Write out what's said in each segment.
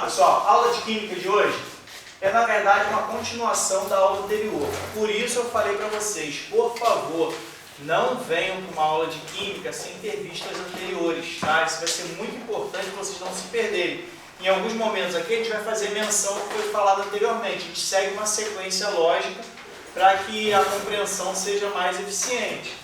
pessoal, a aula de Química de hoje é, na verdade, uma continuação da aula anterior. Por isso eu falei para vocês, por favor, não venham com uma aula de Química sem ter visto as anteriores, tá? Isso vai ser muito importante para vocês não se perderem. Em alguns momentos aqui a gente vai fazer menção ao que foi falado anteriormente. A gente segue uma sequência lógica para que a compreensão seja mais eficiente.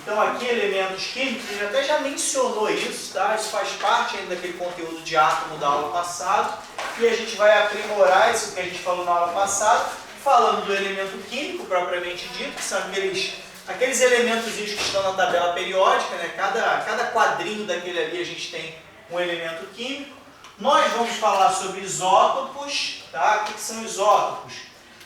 Então aqui, elementos químicos, a gente até já mencionou isso, tá? Isso faz parte ainda daquele conteúdo de átomo da aula passada. E a gente vai aprimorar isso que a gente falou na aula passada, falando do elemento químico propriamente dito, que são aqueles elementos que estão na tabela periódica, né? Cada quadrinho daquele ali a gente tem um elemento químico. Nós vamos falar sobre isótopos, tá? O que são isótopos?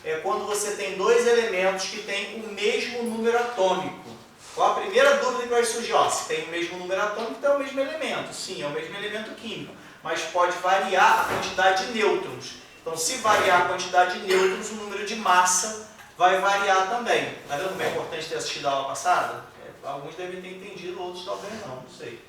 É quando você tem dois elementos que têm o mesmo número atômico. Qual a primeira dúvida que vai surgir? Ó, se tem o mesmo número atômico, então é o mesmo elemento. Sim, é o mesmo elemento químico, mas pode variar a quantidade de nêutrons. Então, se variar a quantidade de nêutrons, o número de massa vai variar também. Está vendo como é importante ter assistido a aula passada? Alguns devem ter entendido, outros talvez não sei.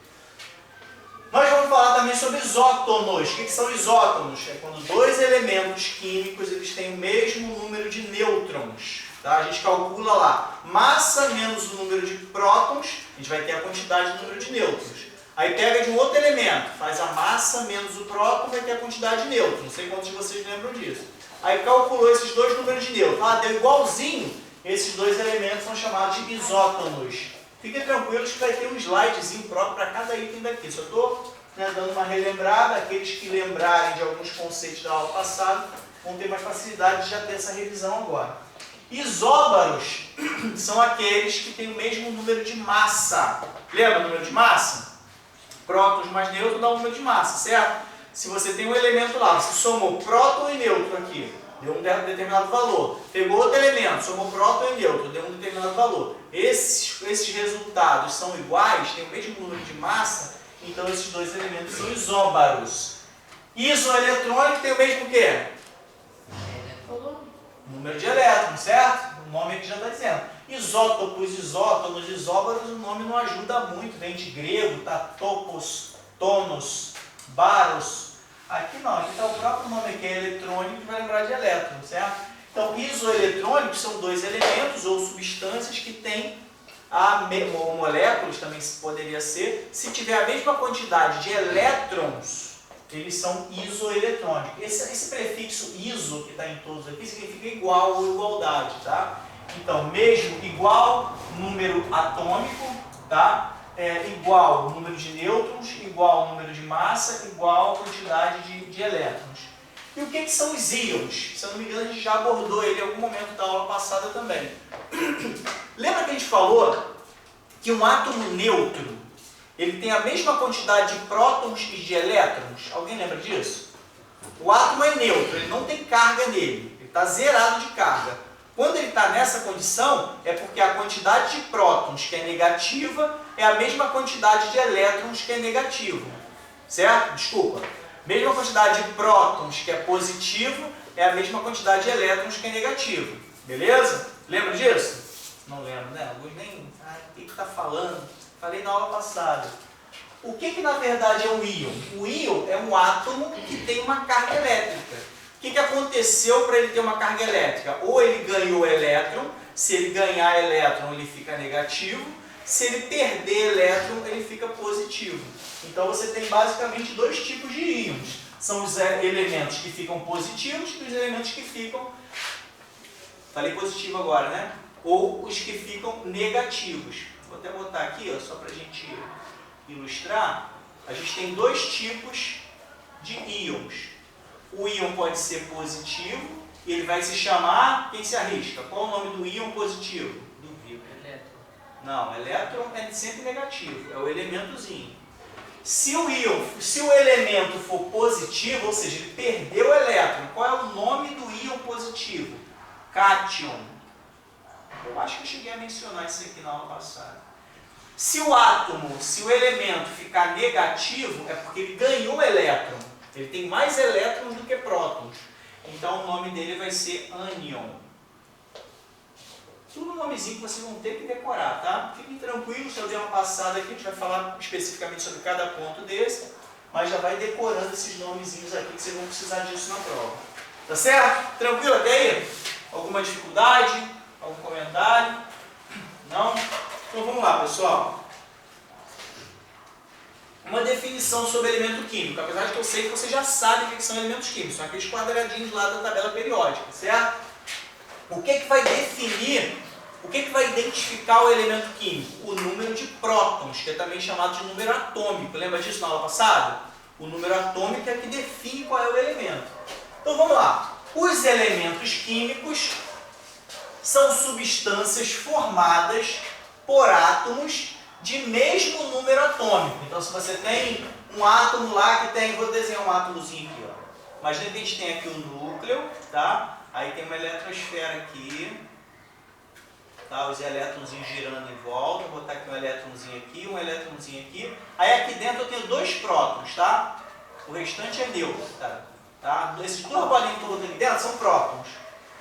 Nós vamos falar também sobre isótonos. O que são isótonos? É quando dois elementos químicos eles têm o mesmo número de nêutrons. Tá? A gente calcula lá, massa menos o número de prótons, a gente vai ter a quantidade do número de nêutrons. Aí pega de um outro elemento, faz a massa menos o próton, vai ter a quantidade de nêutrons. Não sei quantos de vocês lembram disso. Aí calculou esses dois números de nêutrons. Ah, deu igualzinho. Esses dois elementos são chamados de isótonos. Fiquem tranquilos que vai ter um slidezinho próprio para cada item daqui. Só estou dando uma relembrada. Aqueles que lembrarem de alguns conceitos da aula passada vão ter mais facilidade de já ter essa revisão agora. Isóbaros são aqueles que têm o mesmo número de massa. Lembra o número de massa? Prótons mais nêutron dá um número de massa, certo? Se você tem um elemento lá, você somou próton e nêutron aqui, deu um determinado valor. Pegou outro elemento, somou próton e nêutron, deu um determinado valor. Esses resultados são iguais, têm o mesmo número de massa, então esses dois elementos são isóbaros. Isoeletrônico tem o mesmo o quê? Número de elétrons, certo? O nome aqui já está dizendo. Isótopos, isótonos, isóbaros, o nome não ajuda muito. Vem de grego, tá? Topos, tonos, baros. Aqui não, aqui está o próprio nome aqui, é eletrônico, que vai lembrar de elétron, certo? Então, isoeletrônicos são dois elementos ou substâncias que têm ou moléculas, também poderia ser, se tiver a mesma quantidade de elétrons, eles são isoeletrônicos. Esse prefixo iso, que está em todos aqui, significa igual ou igualdade, tá? Então, mesmo, igual, número atômico, tá? Igual número de nêutrons, igual número de massa, igual quantidade de elétrons. E o que são os íons? Se eu não me engano, a gente já abordou ele em algum momento da aula passada também. Lembra que a gente falou que um átomo neutro ele tem a mesma quantidade de prótons e de elétrons? Alguém lembra disso? O átomo é neutro, ele não tem carga nele, ele está zerado de carga. Quando ele está nessa condição, é porque a quantidade de prótons, que é negativa, é a mesma quantidade de elétrons, que é negativo. Certo? Desculpa. Mesma quantidade de prótons, que é positivo, é a mesma quantidade de elétrons, que é negativo. Beleza? Lembra disso? Não lembro, né? Alguns nem... o que está falando? Falei na aula passada. O que na verdade é um íon? O íon é um átomo que tem uma carga elétrica. O que aconteceu para ele ter uma carga elétrica? Ou ele ganhou elétron, se ele ganhar elétron ele fica negativo, se ele perder elétron ele fica positivo. Então você tem basicamente dois tipos de íons. São os elementos que ficam positivos e os elementos que ficam... Falei positivo agora, né? Ou os que ficam negativos. Vou até botar aqui, ó, só para a gente ilustrar. A gente tem dois tipos de íons. O íon pode ser positivo, e ele vai se chamar, quem se arrisca? Qual o nome do íon positivo? Duvido. Elétron. Não, elétron é sempre negativo, é o elementozinho. Se o elemento for positivo, ou seja, ele perdeu o elétron, qual é o nome do íon positivo? Cátion. Eu acho que eu cheguei a mencionar isso aqui na aula passada. Se o elemento ficar negativo, é porque ele ganhou elétron. Ele tem mais elétrons do que prótons. Então o nome dele vai ser ânion. Tudo nomezinho que vocês vão ter que decorar, tá? Fiquem tranquilos, se eu der uma passada aqui, a gente vai falar especificamente sobre cada ponto desse. mas já vai decorando esses nomezinhos aqui que vocês vão precisar disso na prova. Tá certo? Tranquilo até aí? Alguma dificuldade? Algum comentário? Não? Então vamos lá, pessoal. Uma definição sobre elemento químico, apesar de que eu sei que vocês já sabem o que são elementos químicos, são aqueles quadradinhos lá da tabela periódica, certo? O que vai definir, o que vai identificar o elemento químico? O número de prótons, que é também chamado de número atômico. Lembra disso na aula passada? O número atômico é que define qual é o elemento. Então vamos lá. Os elementos químicos são substâncias formadas por átomos de mesmo número atômico. Então, se você tem um átomo lá que tem, vou desenhar um átomozinho aqui, ó. Imagina que a gente tem aqui o núcleo, tá? Aí tem uma eletrosfera aqui, tá? Os elétronzinhos girando em volta. Vou botar aqui um elétronzinho aqui, um elétronzinho aqui. Aí aqui dentro eu tenho 2 prótons, tá? O restante é neutro, tá? Esses 2 bolinhos que eu botei aqui dentro são prótons.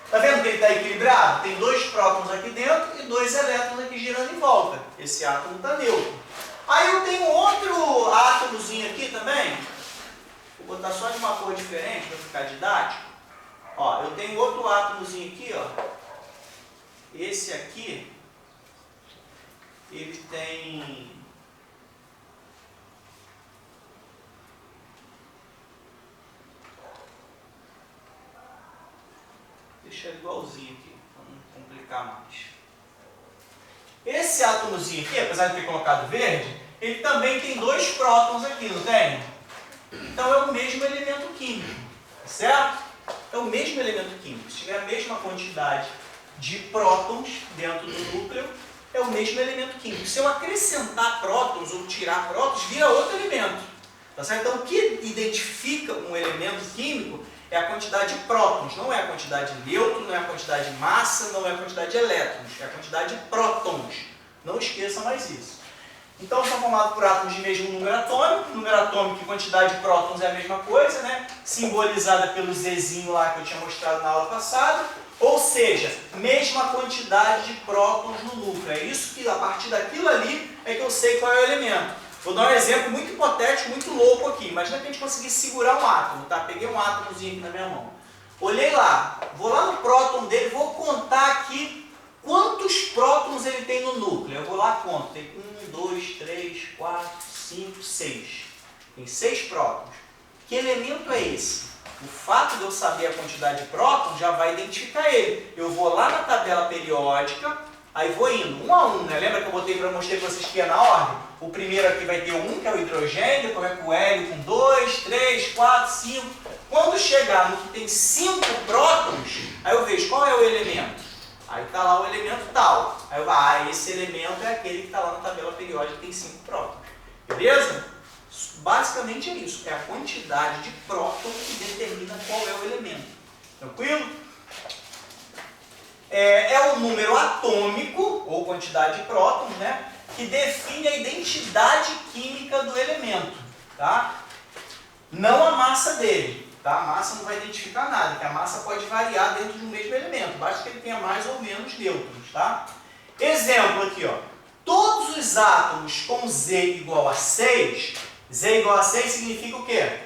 Tá vendo que ele está equilibrado? Tem 2 prótons aqui dentro e 2 elétrons aqui girando em volta. Esse átomo está neutro. Aí eu tenho outro átomozinho aqui também. Vou botar só de uma cor diferente para ficar didático. Ó, eu tenho outro átomozinho aqui, ó. Esse aqui, ele tem... Deixa igualzinho aqui, para não complicar mais. Esse átomozinho aqui, apesar de ter colocado verde, ele também tem 2 prótons aqui, não tem? Então é o mesmo elemento químico, certo? É o mesmo elemento químico. Se tiver a mesma quantidade de prótons dentro do núcleo, é o mesmo elemento químico. Se eu acrescentar prótons ou tirar prótons, vira outro elemento. Tá certo? Então o que identifica um elemento químico é a quantidade de prótons, não é a quantidade de nêutrons, não é a quantidade de massa, não é a quantidade de elétrons, é a quantidade de prótons. Não esqueça mais isso. Então, são formados por átomos de mesmo número atômico. Número atômico e quantidade de prótons é a mesma coisa, né? Simbolizada pelo Zzinho lá que eu tinha mostrado na aula passada. Ou seja, mesma quantidade de prótons no núcleo. É isso que, a partir daquilo ali, é que eu sei qual é o elemento. Vou dar um exemplo muito hipotético, muito louco aqui. Imagina que a gente conseguisse segurar um átomo, tá? Peguei um átomozinho aqui na minha mão. Olhei lá, vou lá no próton dele, vou contar aqui quantos prótons ele tem no núcleo. Eu vou lá e conto. Tem 1, 2, 3, 4, 5, 6. Tem 6 prótons. Que elemento é esse? O fato de eu saber a quantidade de prótons já vai identificar ele. Eu vou lá na tabela periódica, aí vou indo, 1 a 1, né? Lembra que eu mostrei para vocês que ia na ordem? O primeiro aqui vai ter o 1, que é o hidrogênio, depois vai para o hélio com 2, 3, 4, 5. Quando chegar no que tem 5 prótons, aí eu vejo qual é o elemento. Aí está lá o elemento tal. Aí eu esse elemento é aquele que está lá na tabela periódica que tem 5 prótons. Beleza? Basicamente é isso. É a quantidade de prótons que determina qual é o elemento. Tranquilo? É o número atômico, ou quantidade de prótons, né? Que define a identidade química do elemento. Tá? Não a massa dele. Tá? A massa não vai identificar nada, porque a massa pode variar dentro de um mesmo elemento. Basta que ele tenha mais ou menos nêutrons. Tá? Exemplo aqui, ó. Todos os átomos com Z igual a 6, Z igual a 6 significa o quê?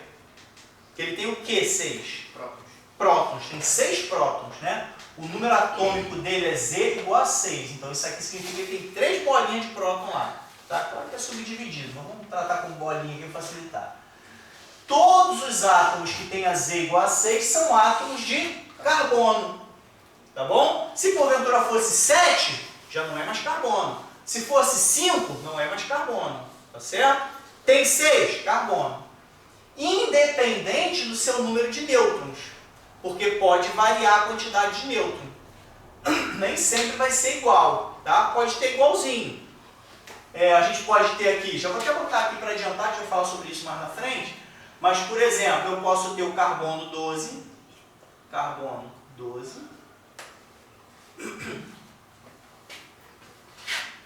Que ele tem o quê, 6? Prótons. Prótons. Tem 6 prótons, né? O número atômico dele é Z igual a 6. Então isso aqui significa que tem 3 bolinhas de próton lá. Tá? Claro que é subdividido, mas vamos tratar com bolinha aqui para facilitar. Todos os átomos que têm a Z igual a 6 são átomos de carbono. Tá bom? Se porventura fosse 7, já não é mais carbono. Se fosse 5, não é mais carbono. Tá certo? Tem 6, carbono. Independente do seu número de nêutrons. Porque pode variar a quantidade de nêutrons. Nem sempre vai ser igual. Tá? Pode ter igualzinho. A gente pode ter aqui, já vou até botar aqui para adiantar, que a gente vai falar sobre isso mais na frente. Mas, por exemplo, eu posso ter o carbono 12. Carbono 12.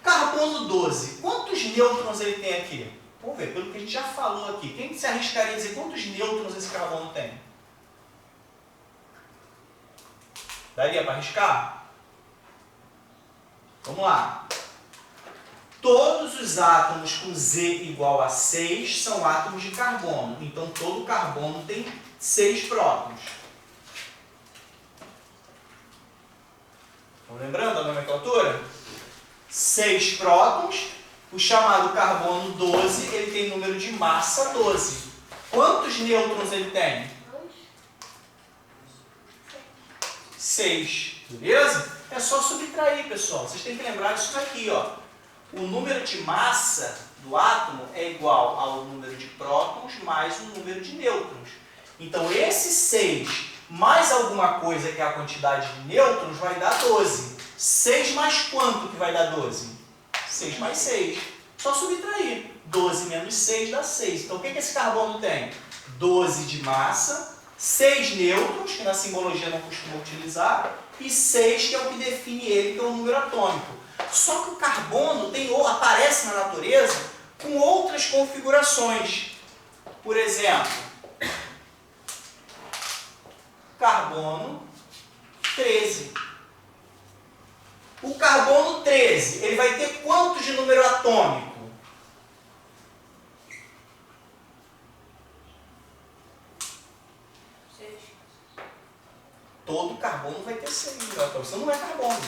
Carbono 12. Quantos nêutrons ele tem aqui? Vamos ver, pelo que a gente já falou aqui. Quem se arriscaria a dizer quantos nêutrons esse carbono tem? Daria para arriscar? Vamos lá. Todos os átomos com Z igual a 6 são átomos de carbono. Então, todo carbono tem 6 prótons. Estão lembrando a nomenclatura? 6 prótons. O chamado carbono 12, ele tem número de massa 12. Quantos nêutrons ele tem? 6. Beleza? É só subtrair, pessoal. Vocês têm que lembrar disso daqui, ó. O número de massa do átomo é igual ao número de prótons mais o número de nêutrons. Então, esse 6 mais alguma coisa que é a quantidade de nêutrons vai dar 12. 6 mais quanto que vai dar 12? 6 mais 6. Só subtrair. 12 menos 6 dá 6. Então, o que esse carbono tem? 12 de massa, 6 nêutrons, que na simbologia não costuma utilizar, e 6, que é o que define ele, que é o número atômico. Só que o carbono aparece na natureza com outras configurações. Por exemplo, carbono 13. O carbono 13, ele vai ter quantos de número atômico? 6. Todo carbono vai ter 6 número atômico. Isso não é carbono.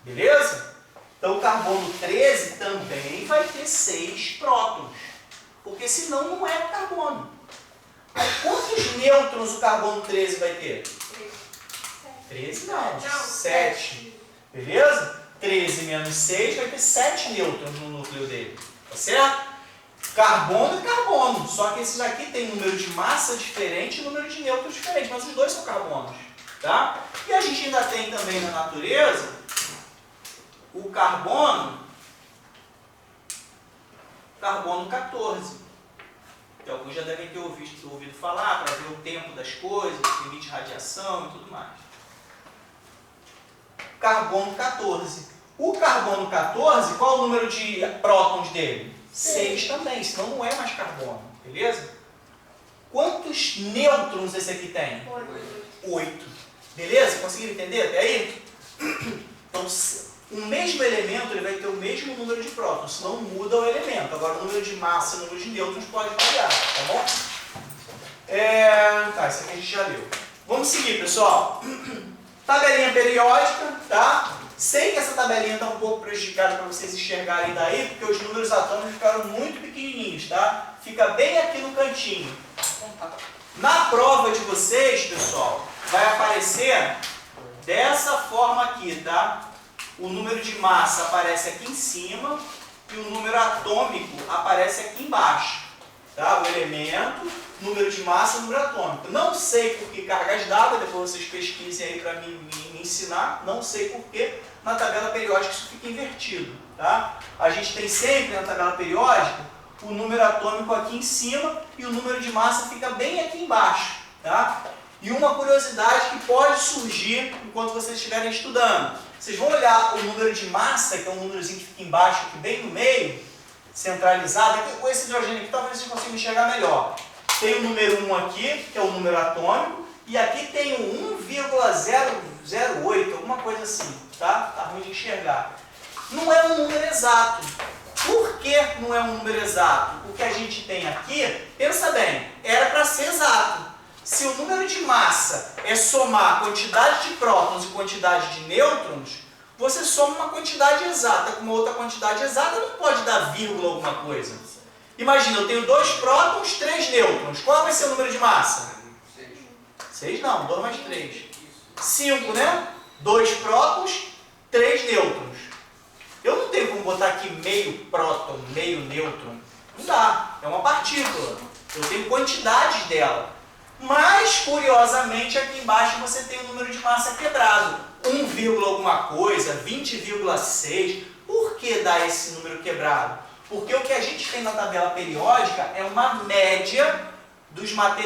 Beleza? Então, o carbono 13 também vai ter 6 prótons. Porque senão não é carbono. Aí, quantos nêutrons o carbono 13 vai ter? 13 não, 7. Beleza? 13 menos 6 vai ter 7 nêutrons no núcleo dele. Tá certo? Carbono é carbono. Só que esses aqui têm número de massa diferente e número de nêutrons diferente. Mas os dois são carbonos. Tá? E a gente ainda tem também na natureza o carbono 14. Que alguns já devem ter ouvido falar para ver o tempo das coisas, limite de radiação e tudo mais. Carbono 14. O carbono 14, qual o número de prótons dele? 6 também, senão não é mais carbono. Beleza? Quantos nêutrons esse aqui tem? 8. Beleza? Conseguiram entender até aí? Então, o mesmo elemento ele vai ter o mesmo número de prótons, senão muda o elemento. Agora, o número de massa e o número de nêutrons pode variar, tá bom? Tá, isso aqui a gente já leu. Vamos seguir, pessoal. Tabelinha periódica, tá? Sei que essa tabelinha está um pouco prejudicada para vocês enxergarem daí, porque os números atômicos ficaram muito pequenininhos, tá? Fica bem aqui no cantinho. Na prova de vocês, pessoal, vai aparecer dessa forma aqui, tá? O número de massa aparece aqui em cima e o número atômico aparece aqui embaixo. Tá? O elemento, número de massa e número atômico. Não sei por que cargas d'água, depois vocês pesquisem aí para me ensinar. Não sei por que na tabela periódica isso fica invertido. Tá? A gente tem sempre na tabela periódica o número atômico aqui em cima e o número de massa fica bem aqui embaixo. Tá? E uma curiosidade que pode surgir enquanto vocês estiverem estudando. Vocês vão olhar o número de massa, que é um númerozinho que fica embaixo, aqui bem no meio, centralizado. Aqui, com esse hidrogênio aqui, talvez vocês consigam enxergar melhor. Tem o número 1 aqui, que é o número atômico, e aqui tem o 1,008, alguma coisa assim. Tá ruim de enxergar. Não é um número exato. Por que não é um número exato? O que a gente tem aqui, pensa bem, era para ser exato. Se o número de massa é somar a quantidade de prótons e quantidade de nêutrons, você soma uma quantidade exata com uma outra quantidade exata, não pode dar vírgula alguma coisa. Imagina, eu tenho 2 prótons, 3 nêutrons. Qual vai ser o número de massa? 6 não, 2 mais 3. 5, né? 2 prótons, 3 nêutrons. Eu não tenho como botar aqui meio próton, meio nêutron. Não dá, é uma partícula. Eu tenho quantidades dela. Mas, curiosamente, aqui embaixo você tem o número de massa quebrado. 1, alguma coisa, 20,6. Por que dá esse número quebrado? Porque o que a gente tem na tabela periódica é uma média,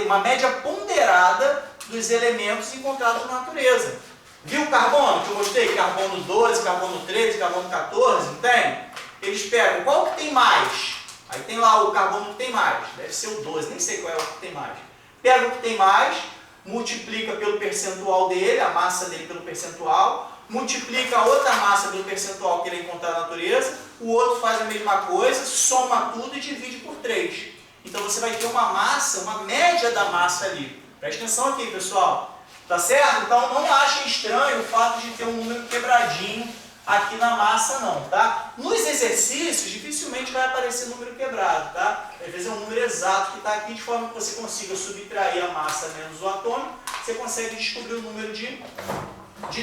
uma média ponderada dos elementos encontrados na natureza. Viu o carbono que eu mostrei? Carbono 12, carbono 13, carbono 14, não tem? Eles pegam qual que tem mais. Aí tem lá o carbono que tem mais. Deve ser o 12, nem sei qual é o que tem mais. Pega o que tem mais, multiplica pelo percentual dele, a massa dele pelo percentual, multiplica a outra massa pelo percentual que ele encontrar na natureza, o outro faz a mesma coisa, soma tudo e divide por 3. Então você vai ter uma massa, uma média da massa ali. Presta atenção aqui, pessoal. Tá certo? Então não achem estranho o fato de ter um número quebradinho aqui na massa não, tá? Nos exercícios, dificilmente vai aparecer número quebrado, tá? Às vezes é um número exato que está aqui, de forma que você consiga subtrair a massa menos o atômico, você consegue descobrir o número de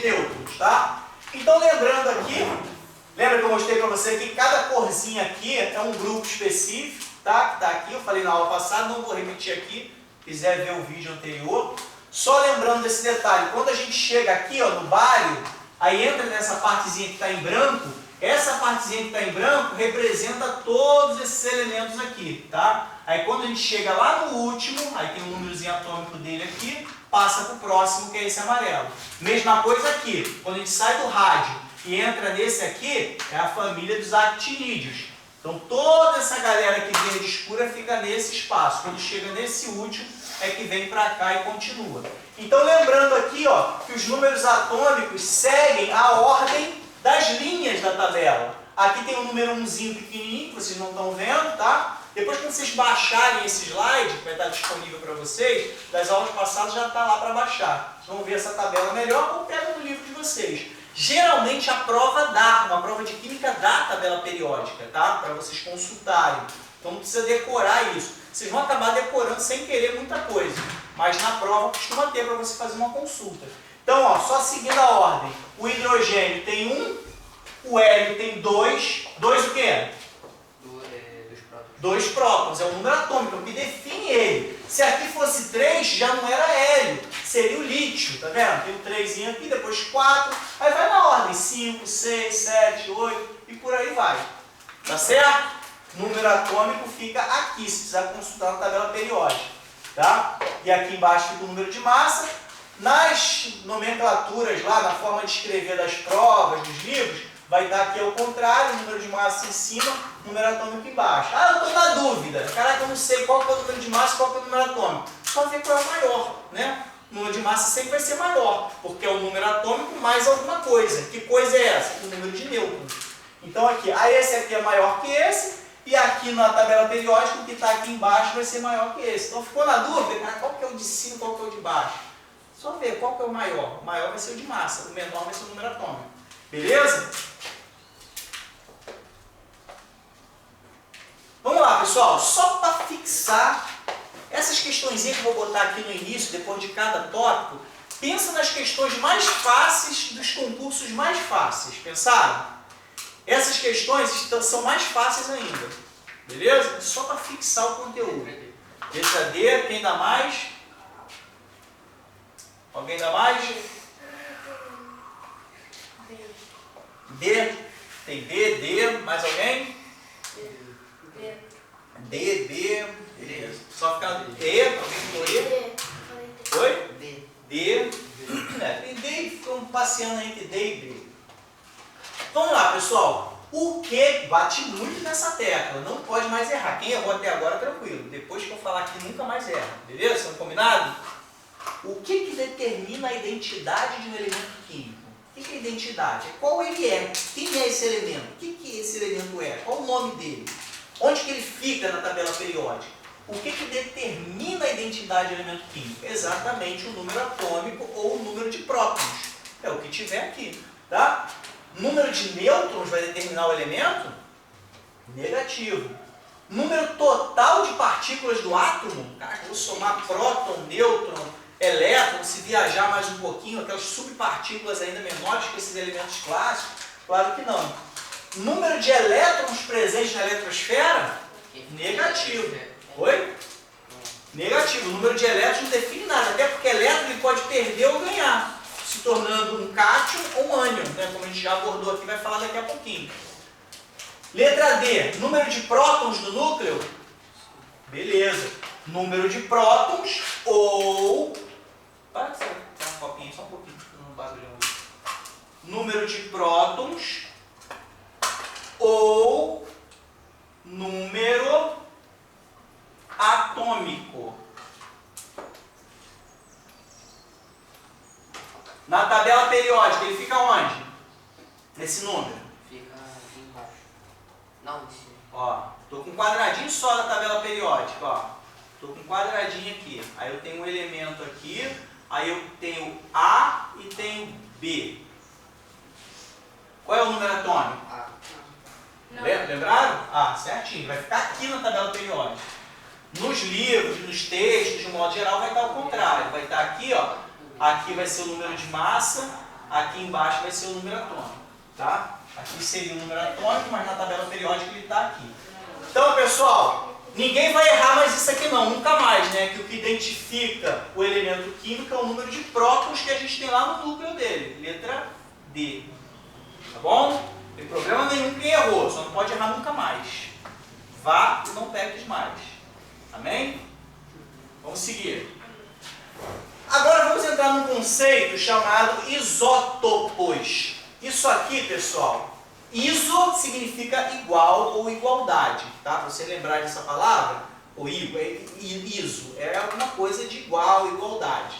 nêutrons, tá? Então lembrando aqui, lembra que eu mostrei para você que cada corzinha aqui é um grupo específico, tá? Que tá aqui, eu falei na aula passada, não vou repetir aqui, quiser ver o vídeo anterior. Só lembrando desse detalhe, quando a gente chega aqui, ó, no bário, aí entra nessa partezinha que está em branco, essa partezinha que está em branco representa todos esses elementos aqui, tá? Aí quando a gente chega lá no último, aí tem o númerozinho atômico dele aqui, passa para o próximo, que é esse amarelo. Mesma coisa aqui, quando a gente sai do rádio e entra nesse aqui, é a família dos actinídeos. Então toda essa galera que verde escura fica nesse espaço. Quando chega nesse último, é que vem para cá e continua. Então lembrando aqui, ó, que os números atômicos seguem a ordem das linhas da tabela. Aqui tem um número 1zinho pequenininho, que vocês não estão vendo, tá? Depois que vocês baixarem esse slide, que vai estar disponível para vocês, das aulas passadas já está lá para baixar. Vocês vão ver essa tabela melhor ou pega no livro de vocês. Geralmente a prova dá, uma prova de química dá a tabela periódica, tá? Para vocês consultarem. Então não precisa decorar isso. Vocês vão acabar decorando sem querer muita coisa. Mas na prova costuma ter para você fazer uma consulta. Então, ó, só seguindo a ordem. O hidrogênio tem 1, o hélio tem 2. 2 o quê? 2 prótons. É o número atômico, que define ele. Se aqui fosse 3, já não era hélio. Seria o lítio, tá vendo? Tem o 3 aqui, depois 4. Aí vai na ordem. 5, 6, 7, 8 e por aí vai. Tá certo? Número atômico fica aqui, se precisar consultar na tabela periódica. Tá? E aqui embaixo fica o número de massa. Nas nomenclaturas lá, na forma de escrever das provas, dos livros, vai estar aqui ao contrário, o número de massa em cima, o número atômico embaixo. Ah, eu estou na dúvida. Caraca, eu não sei qual que é o número de massa e qual que é o número atômico. Só ver qual é o maior, né? O número de massa sempre vai ser maior, porque é o número atômico mais alguma coisa. Que coisa é essa? O número de nêutrons. Então aqui, esse aqui é maior que esse, e aqui na tabela periódica, o que está aqui embaixo vai ser maior que esse. Então ficou na dúvida, cara, qual que é o de cima, qual que é o de baixo? Só ver qual que é o maior. O maior vai ser o de massa, o menor vai ser o número atômico. Beleza? Vamos lá, pessoal. Só para fixar essas questõezinhas que eu vou botar aqui no início, depois de cada tópico, pensa nas questões mais fáceis dos concursos mais fáceis. Pensaram? Essas questões são mais fáceis ainda. Beleza? Só para fixar o conteúdo. Letra D, quem dá mais? Alguém dá mais? D. Tem B, D. Mais alguém? D. Beleza. Só ficar E. Alguém falou E? Oi? D. Tem D e ficam passeando entre D e B. Vamos lá, pessoal. O que bate muito nessa tecla? Não pode mais errar. Quem errou até agora, tranquilo. Depois que eu falar aqui, nunca mais erra. Beleza? Estão combinados? O que determina a identidade de um elemento químico? O que é identidade? Qual ele é? Quem é esse elemento? O que esse elemento é? Qual o nome dele? Onde que ele fica na tabela periódica? O que determina a identidade do elemento químico? Exatamente o número atômico ou o número de prótons. É o que tiver aqui. Tá? Número de nêutrons vai determinar o elemento? Negativo. Número total de partículas do átomo? Cara, eu vou somar próton, nêutron, elétron, se viajar mais um pouquinho, aquelas subpartículas ainda menores que esses elementos clássicos? Claro que não. Número de elétrons presentes na eletrosfera? Negativo. Oi? Negativo. O número de elétrons não define nada, até porque elétron ele pode perder ou ganhar, se tornando um cátion ou um ânion, né? Como a gente já abordou aqui, vai falar daqui a pouquinho. Letra D. Número de prótons do núcleo? Beleza. Número de prótons ou... Para que você tem uma copinha só um pouquinho, porque não barulhão. Número de prótons ou número atômico. Na tabela periódica, ele fica onde? Nesse número? Fica aqui embaixo. Não, em cima. Ó, tô com um quadradinho só da tabela periódica, ó. Tô com um quadradinho aqui. Aí eu tenho um elemento aqui, aí eu tenho A e tenho B. Qual é o número atômico? Ah, Lembraram? Ah, certinho. Vai ficar aqui na tabela periódica. Nos livros, nos textos, de modo geral, vai estar ao contrário. Vai estar aqui, ó. Aqui vai ser o número de massa, aqui embaixo vai ser o número atômico, tá? Aqui seria o número atômico, mas na tabela periódica ele está aqui. Então, pessoal, ninguém vai errar mais isso aqui não, nunca mais, né? Que o que identifica o elemento químico é o número de prótons que a gente tem lá no núcleo dele. Letra D. Tá bom? Não tem problema nenhum quem errou, só não pode errar nunca mais. Vá e não peques mais. Amém? Vamos seguir. Agora vamos entrar num conceito chamado isótopos. Isso aqui, pessoal, iso significa igual ou igualdade, tá? Para você lembrar dessa palavra, o iso é alguma coisa de igual, igualdade.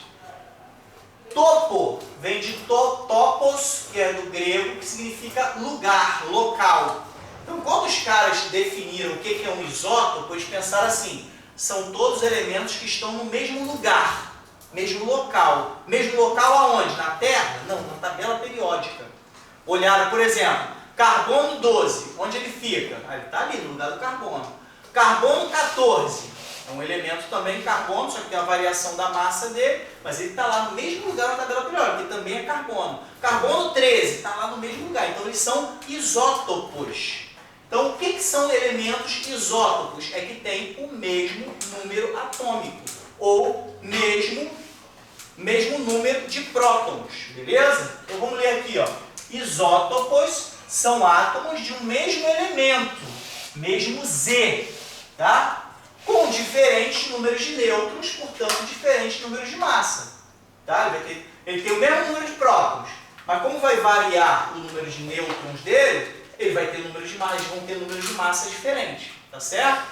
Topo vem de topos, que é do grego, que significa lugar, local. Então, quando os caras definiram o que é um isótopo, eles pensaram assim, são todos elementos que estão no mesmo lugar, mesmo local. Mesmo local aonde? Na Terra? Não, na tabela periódica. Olharam, por exemplo, carbono 12, onde ele fica? Ah, ele está ali, no lugar do carbono. Carbono 14, é um elemento também carbono, só que tem a variação da massa dele, mas ele está lá no mesmo lugar na tabela periódica, que também é carbono. Carbono 13, está lá no mesmo lugar, então eles são isótopos. Então, o que são elementos isótopos? É que tem o mesmo número atômico, ou mesmo número de prótons, beleza? Então, vamos ler aqui, ó. Isótopos são átomos de um mesmo elemento, mesmo Z, tá? Com diferentes números de nêutrons, portanto, diferentes números de massa. Tá? Ele tem o mesmo número de prótons, mas como vai variar o número de nêutrons dele, ele vai ter números de massa, eles vão ter números de massa diferentes, tá certo?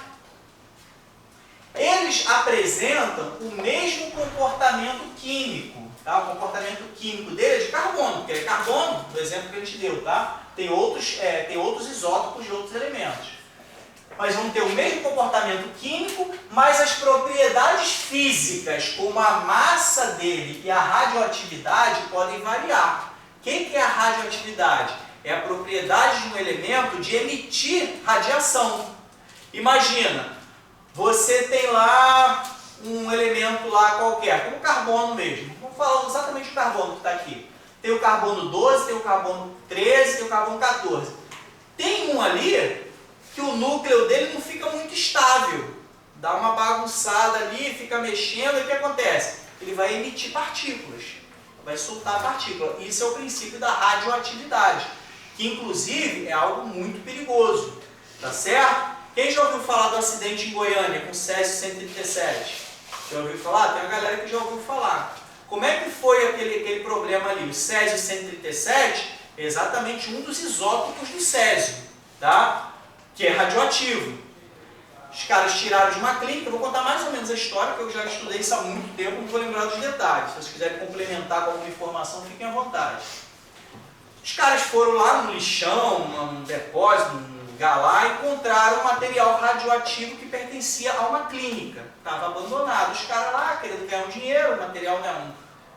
Eles apresentam o mesmo comportamento químico, tá? O comportamento químico dele é de carbono, porque é carbono, do exemplo que a gente deu, tá? Tem outros isótopos de outros elementos. Mas vão ter o mesmo comportamento químico, mas as propriedades físicas, como a massa dele e a radioatividade, podem variar. O que é a radioatividade? É a propriedade de um elemento de emitir radiação. Imagina, você tem lá um elemento lá qualquer, como o carbono mesmo. Vamos falar exatamente do carbono que está aqui. Tem o carbono 12, tem o carbono 13, tem o carbono 14. Tem um ali que o núcleo dele não fica muito estável. Dá uma bagunçada ali, fica mexendo, e o que acontece? Ele vai emitir partículas, vai soltar partículas. Isso é o princípio da radioatividade, que inclusive é algo muito perigoso, tá certo? Quem já ouviu falar do acidente em Goiânia com Césio-137? Já ouviu falar? Tem uma galera que já ouviu falar. Como é que foi aquele problema ali? O Césio-137 é exatamente um dos isótopos do Césio, tá? Que é radioativo. Os caras tiraram de uma clínica, eu vou contar mais ou menos a história, porque eu já estudei isso há muito tempo, não vou lembrar dos detalhes. Se vocês quiserem complementar com alguma informação, fiquem à vontade. Os caras foram lá no lixão, num depósito, num lugar lá, encontraram um material radioativo que pertencia a uma clínica. Estava abandonado. Os caras lá, querendo ganhar um dinheiro, o material, né,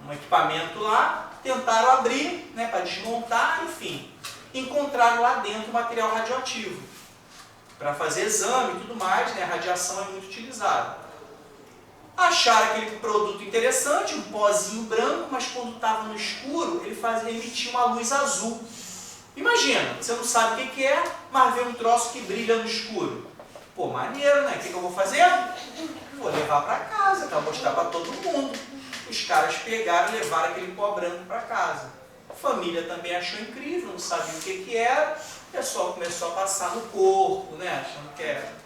um equipamento lá, tentaram abrir, né, para desmontar, enfim. Encontraram lá dentro material radioativo. Para fazer exame e tudo mais, né, a radiação é muito utilizada. Acharam aquele produto interessante, um pozinho branco, mas quando estava no escuro, ele emitia uma luz azul. Imagina, você não sabe o que é, mas vê um troço que brilha no escuro. Pô, maneiro, né? O que eu vou fazer? Vou levar para casa, para mostrar para todo mundo. Os caras pegaram e levaram aquele pó branco para casa. A família também achou incrível, não sabia o que era. O pessoal começou a passar no corpo, né? Achando que era...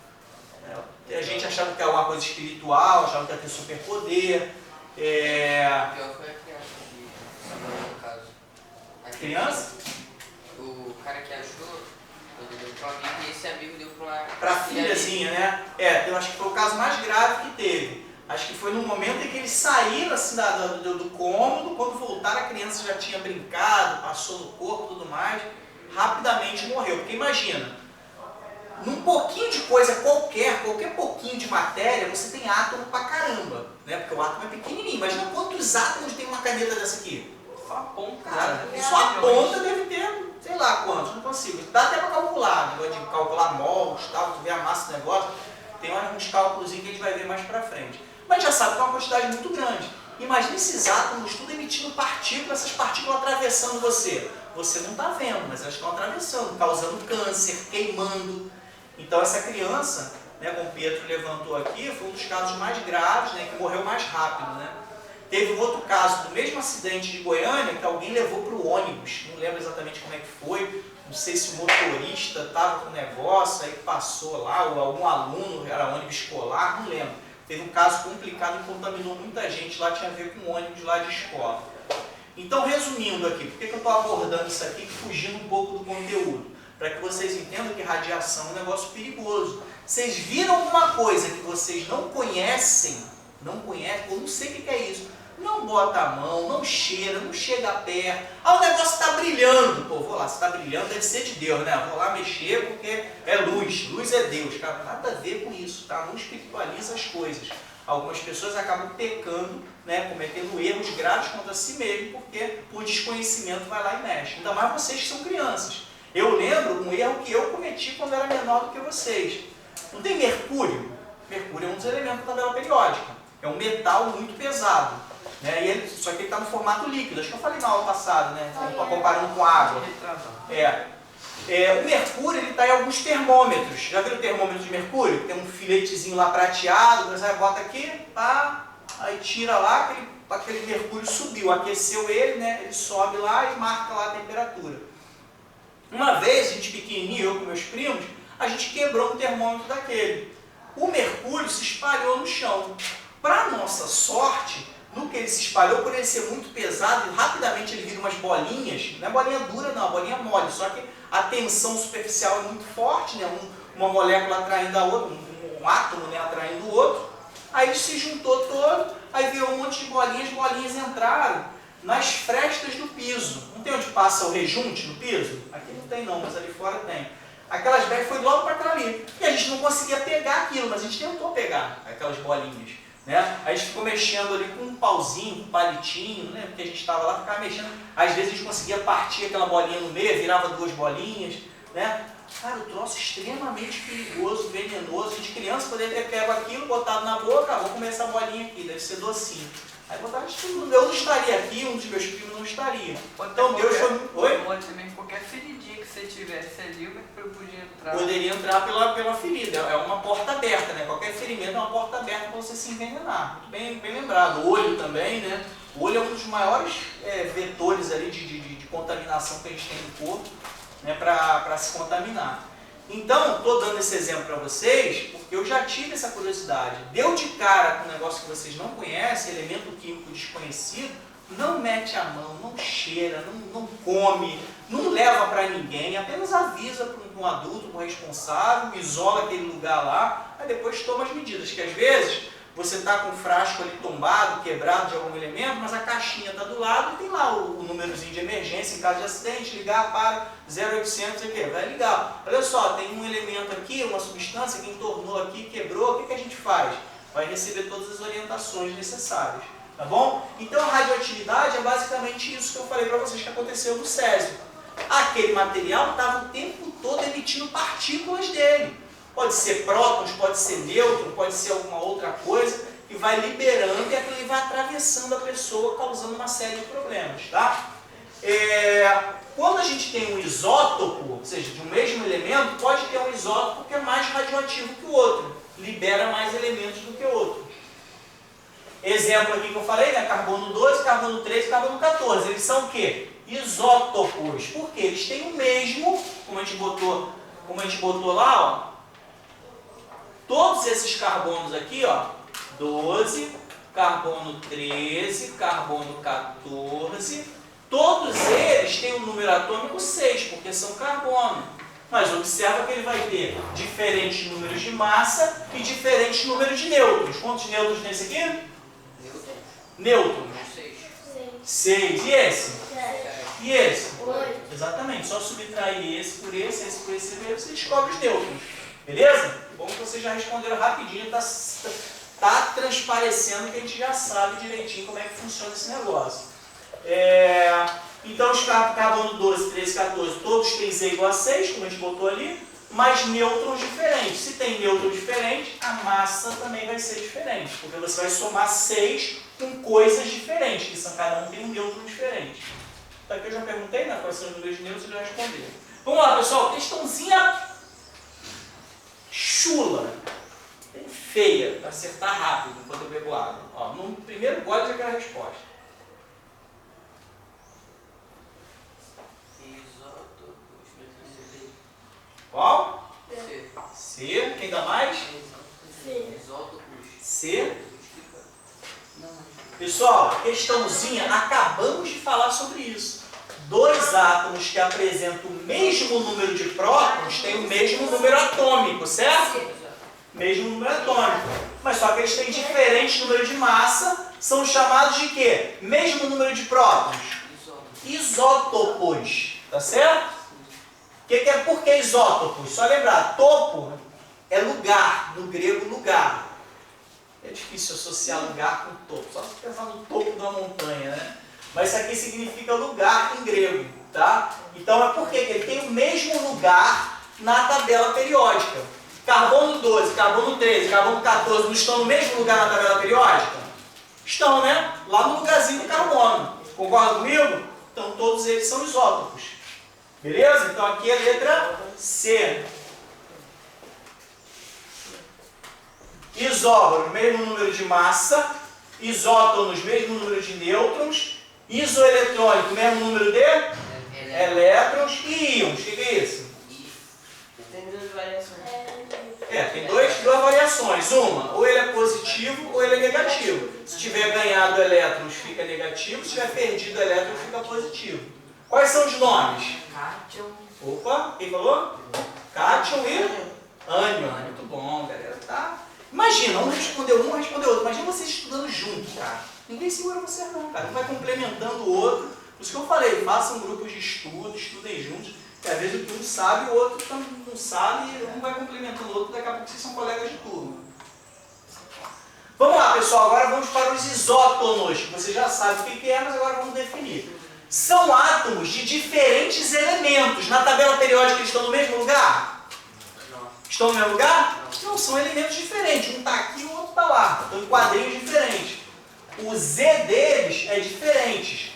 A gente achava que era alguma coisa espiritual, achava que ia ter superpoder. Pior foi a criança que no caso. A criança? O cara que achou, ele deu para um amigo e esse amigo deu para a filhazinha, né? Eu acho que foi o caso mais grave que teve. Acho que foi no momento em que eles saíram assim, do cômodo, quando voltaram a criança já tinha brincado, passou no corpo e tudo mais, rapidamente morreu. Porque imagina, num pouquinho de coisa qualquer pouquinho de matéria, você tem átomo pra caramba, né? Porque o átomo é pequenininho. Imagina quantos átomos tem uma caneta dessa aqui. Só a ponta. Cara, só a ponta deve ter, sei lá quantos, não consigo. Dá até pra calcular, negócio de calcular mols, tal, tu vê a massa do negócio, tem uns cálculos que a gente vai ver mais pra frente. Mas já sabe que é uma quantidade muito grande. Imagina esses átomos tudo emitindo partículas, essas partículas atravessando você. Você não está vendo, mas elas estão atravessando, causando câncer, queimando. Então essa criança, né, como o Pietro levantou aqui, foi um dos casos mais graves, né, que morreu mais rápido. Né? Teve um outro caso do mesmo acidente de Goiânia, que alguém levou para o ônibus. Não lembro exatamente como é que foi. Não sei se o motorista estava com o negócio, aí passou lá, ou algum aluno, era ônibus escolar, não lembro. Teve um caso complicado e contaminou muita gente lá, tinha a ver com o ônibus lá de escola. Então, resumindo aqui, por que eu estou abordando isso aqui, fugindo um pouco do conteúdo? Para que vocês entendam que radiação é um negócio perigoso. Vocês viram alguma coisa que vocês não conhecem, ou não sei o que é isso, não bota a mão, não cheira, não chega perto. Ah, o negócio está brilhando. Pô, vou lá, se está brilhando deve ser de Deus, né? Vou lá mexer porque é luz, luz é Deus. Cara, nada a ver com isso, tá? Não espiritualiza as coisas. Algumas pessoas acabam pecando, né, cometendo erros graves contra si mesmo, porque por desconhecimento vai lá e mexe. Ainda mais vocês que são crianças. Eu lembro um erro que eu cometi quando era menor do que vocês. Não tem mercúrio? Mercúrio é um dos elementos da tabela periódica. É um metal muito pesado. Né? Só que ele está no formato líquido. Acho que eu falei na aula passada, né? Comparando com água. O mercúrio está em alguns termômetros. Já viram o termômetro de mercúrio? Tem um filetezinho lá prateado, você bota aqui, pá, aí tira lá, aquele mercúrio subiu, aqueceu ele, né? Ele sobe lá e marca lá a temperatura. Uma vez, a gente pequenininho, eu com meus primos, a gente quebrou um termômetro daquele. O mercúrio se espalhou no chão. Para nossa sorte, no que ele se espalhou, por ele ser muito pesado, rapidamente ele vira umas bolinhas, não é bolinha dura não, é bolinha mole, só que a tensão superficial é muito forte, né? Uma molécula atraindo a outra, um átomo, né, atraindo o outro, aí ele se juntou todo, aí veio um monte de bolinhas, bolinhas entraram nas frestas do piso. Não tem onde passa o rejunte no piso? Aqui não tem não, mas ali fora tem. Aquelas brechas foi logo para aquela ali. E a gente não conseguia pegar aquilo, mas a gente tentou pegar aquelas bolinhas. Né? A gente ficou mexendo ali com um pauzinho, com um palitinho, né? Porque a gente estava lá, ficava mexendo. Às vezes a gente conseguia partir aquela bolinha no meio, virava duas bolinhas. Né? Cara, o troço extremamente perigoso, venenoso. A gente criança poderia ter pego aquilo, botado na boca, vou comer essa bolinha aqui, deve ser docinho. Aí botava tudo. Eu não estaria aqui, um dos meus primos não estaria. Então Deus foi muito. Oi? Pode também qualquer feridinha que você tivesse ali, o mercúrio podia entrar. Poderia entrar pela ferida. É uma porta aberta, né? Qualquer ferimento é uma porta aberta para você se envenenar. Muito bem lembrado. O olho também, né? O olho é um dos maiores vetores ali de contaminação que a gente tem no corpo, né? Para se contaminar. Então, estou dando esse exemplo para vocês porque eu já tive essa curiosidade. Deu de cara com um negócio que vocês não conhecem, elemento químico desconhecido, não mete a mão, não cheira, não come, não leva para ninguém, apenas avisa para um adulto, para um responsável, isola aquele lugar lá, aí depois toma as medidas, que às vezes você está com o frasco ali tombado, quebrado de algum elemento, mas a caixinha está do lado e tem lá o númerozinho de emergência em caso de acidente, ligar para 0800, aqui, vai ligar. Olha só, tem um elemento aqui, uma substância que entornou aqui, quebrou, o que a gente faz? Vai receber todas as orientações necessárias, tá bom? Então a radioatividade é basicamente isso que eu falei para vocês que aconteceu no Césio. Aquele material estava o tempo todo emitindo partículas dele. Pode ser prótons, pode ser nêutron, pode ser alguma outra coisa, que vai liberando e aquilo vai atravessando a pessoa, causando uma série de problemas, tá? Quando a gente tem um isótopo, ou seja, de um mesmo elemento, pode ter um isótopo que é mais radioativo que o outro, libera mais elementos do que o outro. Exemplo aqui que eu falei, né? Carbono 12, carbono 13 e carbono 14. Eles são o quê? Isótopos. Por quê? Eles têm o mesmo, como a gente botou lá, ó. Todos esses carbonos aqui, ó, 12, carbono 13, carbono 14, todos eles têm um número atômico 6, porque são carbono. Mas observa que ele vai ter diferentes números de massa e diferentes números de nêutrons. Quantos nêutrons nesse aqui? Nêutrons. 6. E esse? E esse? 8. Exatamente. Só subtrair esse por esse por esse, você descobre os nêutrons. Beleza? Bom que vocês já responderam rapidinho. Tá transparecendo que a gente já sabe direitinho como é que funciona esse negócio. Então os carbono 12, 13, 14, todos têm Z igual a 6, como a gente botou ali, mas nêutrons diferentes. Se tem nêutron diferente, a massa também vai ser diferente, porque você vai somar 6 com coisas diferentes, que são, cada um tem um nêutron diferente. Então aqui eu já perguntei, né, quais são os números de nêutrons, e já responderam. Vamos lá, pessoal, questãozinha chula, bem feia, para acertar rápido enquanto eu bebo água. Ó, no primeiro gole já quero a resposta. Qual? C. Quem dá mais? C. Pessoal, questãozinha, acabamos de falar sobre isso. Dois átomos que apresentam o mesmo número de prótons têm o mesmo número atômico, certo? Mesmo número atômico. Mas só que eles têm diferente número de massa, são chamados de quê? Mesmo número de prótons? Isótopos. Tá certo? Por que isótopos? Só lembrar, topo é lugar, no grego lugar. É difícil associar lugar com topo, só se pensar no topo de uma montanha, né? Mas isso aqui significa lugar em grego, tá? Então é porque ele tem o mesmo lugar na tabela periódica. Carbono 12, carbono 13, carbono 14 não estão no mesmo lugar na tabela periódica? Estão, né? Lá no lugarzinho do carbono. Concorda comigo? Então todos eles são isótopos. Beleza? Então aqui é a letra C. Isóbaro, mesmo número de massa. Isótonos, mesmo número de nêutrons. Isoeletrônico, mesmo número de elétrons. E íons, o que é isso? Tem duas variações. Tem duas variações. Uma, ou ele é positivo ou ele é negativo. Se tiver ganhado elétrons, fica negativo. Se tiver perdido elétrons, fica positivo. Quais são os nomes? Cátion. Opa, quem falou? Cátion e ânion. Muito bom, galera. Tá? Imagina, um respondeu outro. Imagina vocês estudando juntos, cara. Ninguém segura você não, cara. Um vai complementando o outro. Por isso que eu falei, façam grupos de estudo, estudem juntos. Que às vezes um sabe, o outro não sabe, um vai complementando o outro, daqui a pouco vocês são colegas de turma. Vamos lá, pessoal, agora vamos para os isótonos, que você já sabe o que é, mas agora vamos definir. São átomos de diferentes elementos. Na tabela periódica eles estão no mesmo lugar? Não. Estão no mesmo lugar? Não, são elementos diferentes. Um está aqui e o outro está lá. Estão em quadrinhos diferentes. O Z deles é diferente.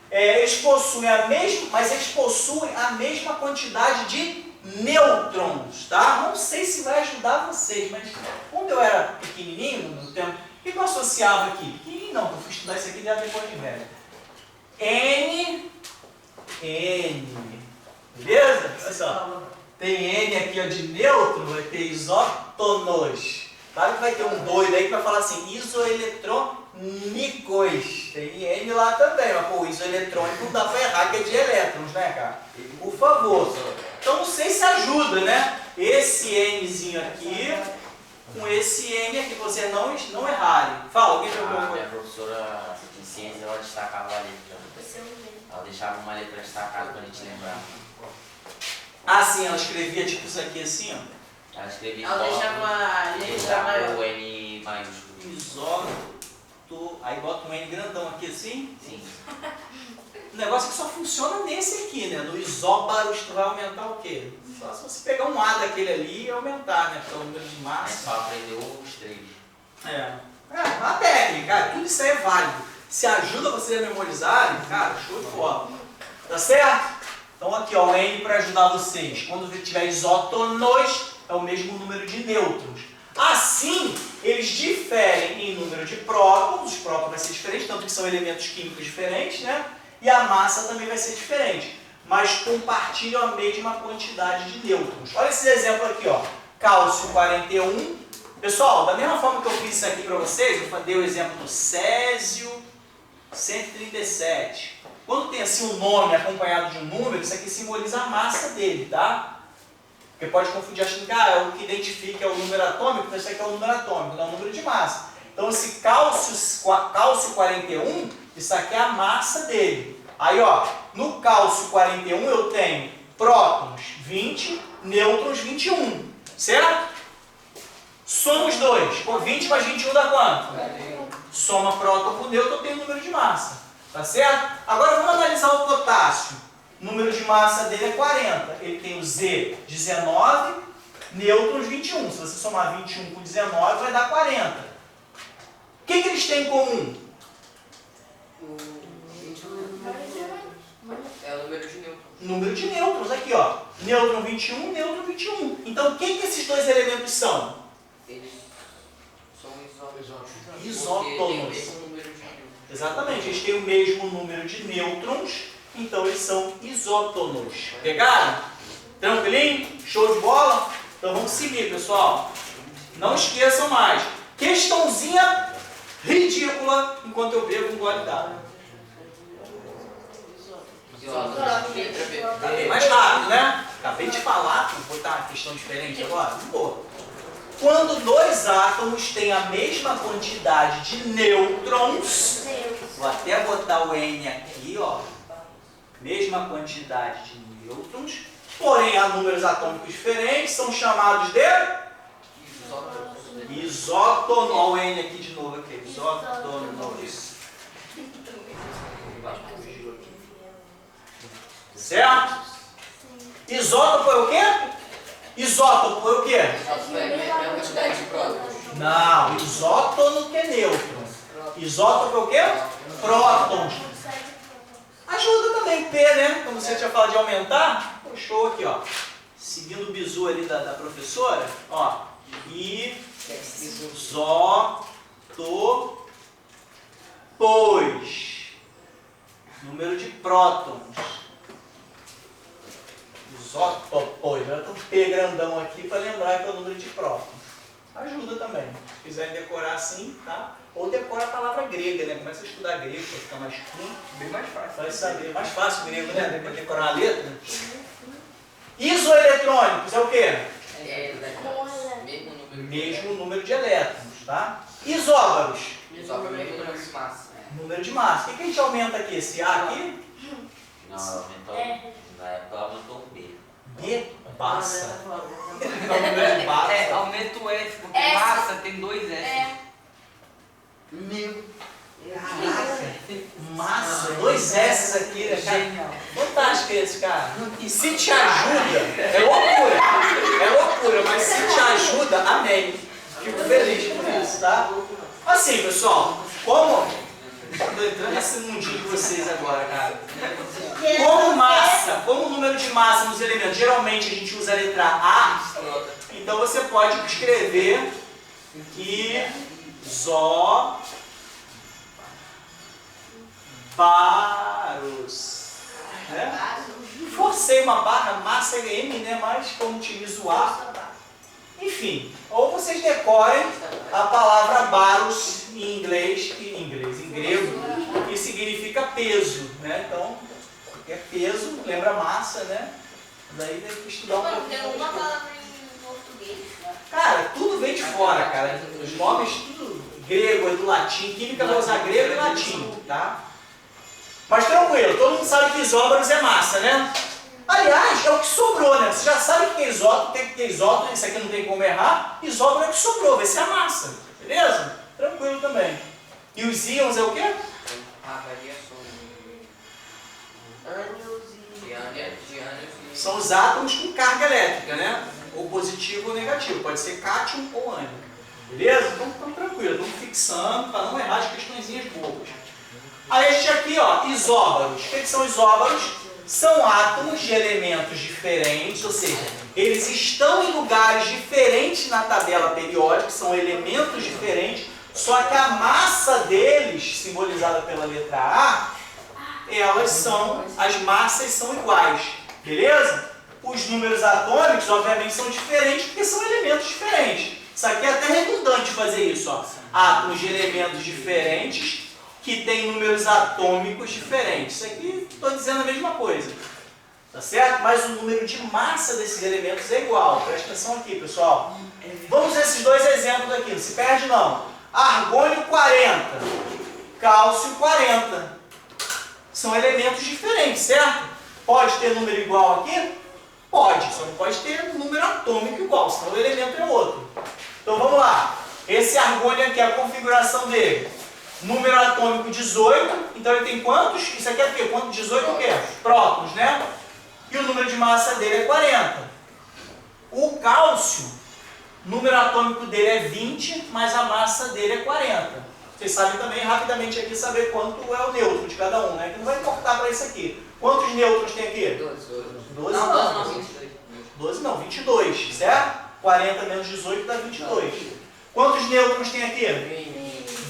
Eles possuem a mesma, mas eles possuem a mesma quantidade de nêutrons, tá? Não sei se vai ajudar vocês, mas quando eu era pequenininho, no tempo, o que eu associava aqui? Pequenininho não, eu fui estudar isso aqui depois de velho. N. Beleza? Olha só. Tem N aqui ó, de nêutron, vai ter isótonos. Claro que vai ter um doido aí que vai falar assim, isoeletrônicos. Tem N lá também, mas pô, isoeletrônico não dá pra errar que é de elétrons, né, cara? Por favor. Então não sei se ajuda, né? Esse Nzinho aqui com esse N aqui, vocês não errarem. Fala, alguém jogou uma Minha professora de ciências, ela destacava a letra. Ela deixava uma letra destacada pra gente lembrar. Ah, sim, ela escrevia tipo isso aqui assim, ó. Ela escrevia Ela deixava a letra deixava maior. o N maiúsculo. Isótono. Aí bota um N grandão aqui assim. Sim. O negócio é que só funciona nesse aqui, né? No isóbaro, tu vai aumentar o quê? Só se você pegar um A daquele ali e aumentar, né? Porque é o número de Mas massa. só aprendeu os três. Uma técnica, cara. Tudo isso aí é válido. Se ajuda vocês a memorizarem, cara, show de bola. Tá certo? Então aqui, ó, o N para ajudar vocês. Quando tiver isótonos, é o mesmo número de nêutrons. Assim, eles diferem em número de prótons. Os prótons vai ser diferente, tanto que são elementos químicos diferentes, né? E a massa também vai ser diferente. Mas compartilham a mesma quantidade de nêutrons. Olha esse exemplo aqui, ó. Cálcio 41. Pessoal, da mesma forma que eu fiz isso aqui para vocês, eu dei o exemplo do Césio 137. Quando tem assim um nome acompanhado de um número, isso aqui simboliza a massa dele, tá? Porque pode confundir achando que o que identifica é o número atômico, então isso aqui é o número atômico, não é o número de massa. Então esse cálcio 41, isso aqui é a massa dele. Aí ó, no cálcio 41 eu tenho prótons 20, nêutrons 21, certo? Soma os dois, 20 mais 21 dá quanto? Soma próton com nêutron, eu tenho o número de massa, tá certo? Agora vamos analisar o potássio. O número de massa dele é 40, ele tem o Z 19, nêutrons 21. Se você somar 21 com 19 vai dar 40. O que eles têm em comum? É o número de nêutrons. Número de nêutrons, aqui ó. Nêutron 21, nêutron 21. Então o que esses dois elementos são? Eles são isótopos. Isótonos. Porque tem o mesmo número de nêutrons. Exatamente, eles têm o mesmo número de nêutrons, então eles são isótonos. Pegaram? Tranquilinho? Show de bola? Então vamos seguir, pessoal. Não esqueçam mais. Questãozinha ridícula enquanto eu bebo um gole d'água. Tá bem mais rápido, né? Acabei de falar, vou botar uma questão diferente agora. Boa. Quando dois átomos têm a mesma quantidade de nêutrons, vou até botar o N aqui, ó. Mesma quantidade de nêutrons, porém há números atômicos diferentes, são chamados de isótonos. Olha o N aqui de novo, aqui. Isótonos. Certo? Isótopo é o quê? Isótopo é o quê? É a quantidade de prótons. Não, isótono que é nêutron. Isótopo é o quê? Prótons. Ajuda também P, né? Como você tinha falado de aumentar, pô, show aqui, ó. Seguindo o bizu ali da professora, ó. Isótopos. Número de prótons. Isótopos. Eu tô P grandão aqui para lembrar que é o número de prótons. Ajuda também. Se quiserem decorar assim, tá? Ou decora a palavra grega, né? Começa a estudar grego para ficar mais curto. Bem mais fácil. Vai saber. Mais fácil o grego, né? Depois de decorar a letra. Isoeletrônicos é o quê? Mesmo número de elétrons, tá? Isóbaros. Isótopo é o mesmo número de massa. Número de massa. O que a gente aumenta aqui? Esse A aqui? Não, aumentou. Na época aumentou um B. B? Massa. Número de massa. É, aumenta o S, porque S. massa tem dois S. Meu. Caraca. Massa. Dois S aqui, né, cara? Genial. Fantástico esse, cara. E se te ajuda, é loucura. É loucura, mas se te ajuda, amém. Fico feliz por isso, tá? Assim, pessoal, como... Estou entrando nesse mundinho de vocês agora, cara. Como massa, como número de massa nos elementos, geralmente a gente usa a letra A, então você pode escrever isóbaros. Né? Forcei uma barra, massa é M, né? Mas como utilizo A. Enfim, ou vocês decorem a palavra baros em inglês, em grego, que significa peso, né? Então, é peso, lembra massa, né? Daí tem que estudar um pouquinho. Tem uma palavra em português. Cara, tudo vem de fora, cara. Os nomes, tudo grego, é do latim. Química vai usar grego e latim, tá? Mas tranquilo, todo mundo sabe que isóbaros é massa, né? Aliás, é o que sobrou, né? Você já sabe o que é isótopo, o que é isótopo, isso aqui não tem como errar. Isóbaro é o que sobrou, vai ser a massa, beleza? Tranquilo também. E os íons é o quê? A variação de ânions e... São os átomos com carga elétrica, né? Ou positivo ou negativo, pode ser cátion ou ânion. Beleza? Então, estamos tranquilos, estamos fixando para não errar as questõezinhas bobas. Aí a gente aqui, ó, isóbaros. O que são isóbaros? São átomos de elementos diferentes, ou seja, eles estão em lugares diferentes na tabela periódica, são elementos diferentes, só que a massa deles, simbolizada pela letra A, as massas são iguais, beleza? Os números atômicos, obviamente, são diferentes porque são elementos diferentes. Isso aqui é até redundante fazer isso, ó. Átomos de elementos diferentes que têm números atômicos diferentes. Isso aqui estou dizendo a mesma coisa. Tá certo? Mas o número de massa desses elementos é igual. Presta atenção aqui, pessoal. Vamos ver esses dois exemplos aqui. Não se perde, não. Argônio 40, cálcio 40. São elementos diferentes, certo? Pode ter número igual aqui? Pode, só não pode ter número atômico igual, senão o elemento é outro. Então vamos lá. Esse argônio aqui, a configuração dele. Número atômico 18, então ele tem quantos? Isso aqui é o quê? Quanto? 18 o quê? Prótons, né? E o número de massa dele é 40. O cálcio, número atômico dele é 20, mas a massa dele é 40. Vocês sabem também, rapidamente aqui, saber quanto é o nêutron de cada um, né? Que não vai importar para isso aqui. Quantos nêutrons tem aqui? 12. 12 Não, não. 12 não, 22. 12 não, 22, certo? 40 menos 18 dá 22. Quantos nêutrons tem aqui?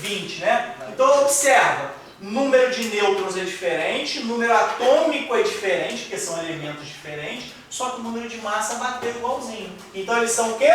20, né? Então observa, número de nêutrons é diferente, número atômico é diferente, porque são elementos diferentes, só que o número de massa bateu igualzinho. Então eles são o quê?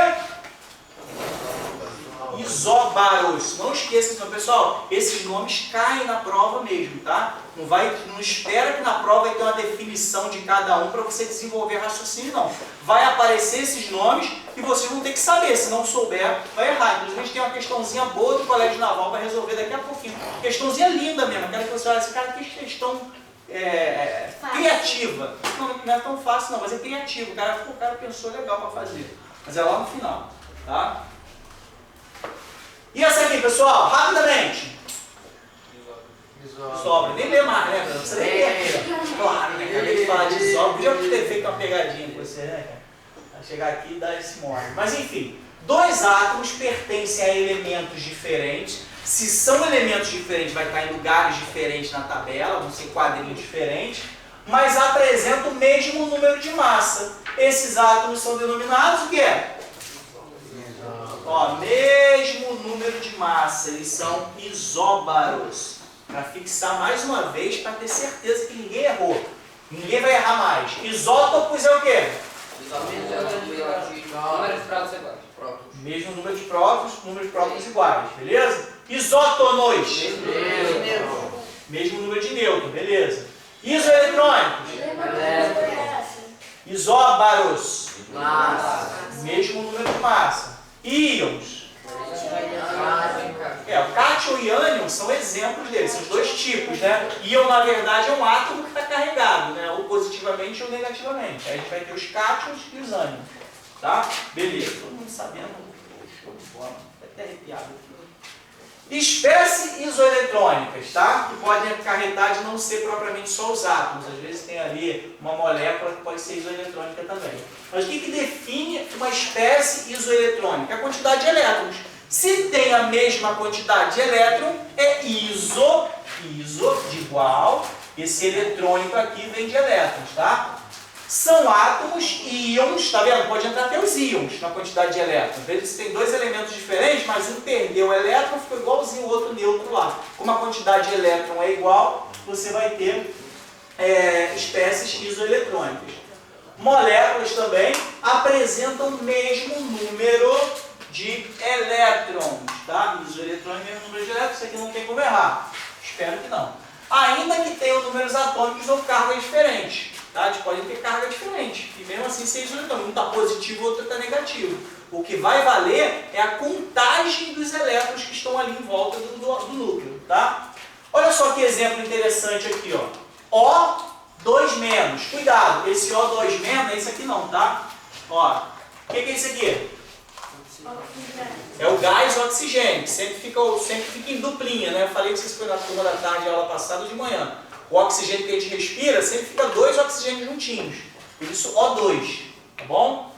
Isóbaros. Não esqueça, então, pessoal, esses nomes caem na prova mesmo, tá? Não espera que na prova vai ter uma definição de cada um para você desenvolver raciocínio, não. Vai aparecer esses nomes e vocês vão ter que saber. Se não souber, vai errar. Inclusive, a gente tem uma questãozinha boa do Colégio Naval para resolver daqui a pouquinho. Questãozinha linda mesmo. Quero que você olhe assim, cara, que questão criativa. Não é tão fácil, não, mas é criativo. O cara pensou legal para fazer. Mas é lá no final, tá? E essa aqui, pessoal, rapidamente. Isobre. Nem lê mais, né? Não precisa nem ler aqui. Claro, né? Acabei de falar de isobre. Podia ter feito uma pegadinha com você, né, cara? Vai chegar aqui e dar esse mole. Mas enfim, dois átomos pertencem a elementos diferentes. Se são elementos diferentes, vai estar em lugares diferentes na tabela, vão ser quadrinhos diferentes, mas apresentam o mesmo número de massa. Esses átomos são denominados o quê? Ó, mesmo número de massa, eles são isóbaros. Para fixar mais uma vez, para ter certeza que ninguém errou. Ninguém vai errar mais. Isótopos é o quê? Número de prótons iguais. Mesmo número de prótons, número de prótons iguais, beleza? Isótonos. Mesmo número de nêutrons, beleza? Isoeletrônicos. Isóbaros. Mesmo número de massa. Íons. O cátion e ânion são exemplos deles, são os dois tipos, né? Íon, na verdade, é um átomo que está carregado, né? Ou positivamente ou negativamente. Aí a gente vai ter os cátions e os ânions, tá? Beleza, todo mundo sabendo, show de bola, até arrepiado aqui. Espécies isoeletrônicas, tá? Que podem acarretar de não ser propriamente só os átomos. Às vezes tem ali uma molécula que pode ser isoeletrônica também. Mas o que define uma espécie isoeletrônica? A quantidade de elétrons. Se tem a mesma quantidade de elétron, é iso de igual. Esse eletrônico aqui vem de elétrons, tá? São átomos, íons, tá vendo? Pode entrar até os íons na quantidade de elétrons. Veja se tem dois elementos diferentes, mas um perdeu o elétron, ficou igualzinho o outro neutro lá. Como a quantidade de elétron é igual, você vai ter espécies isoeletrônicas. Moléculas também apresentam o mesmo número de elétrons, tá? Isoeletrônico é o número de elétrons, isso aqui não tem como errar. Espero que não. Ainda que tenham números atômicos ou cargas diferentes. Tá? Eles podem ter carga diferente. E mesmo assim ser isoeletrônico. Um está positivo, o outro está negativo. O que vai valer é a contagem dos elétrons que estão ali em volta do núcleo. Tá? Olha só que exemplo interessante aqui. Ó. O2-. Cuidado, esse O2- é esse aqui não, tá? Ó, o que é isso aqui? É o gás oxigênio, que sempre fica em duplinha, né? Eu falei que vocês foram na turma da tarde, aula passada, de manhã. O oxigênio que a gente respira sempre fica dois oxigênios juntinhos. Por isso, O2. Tá bom?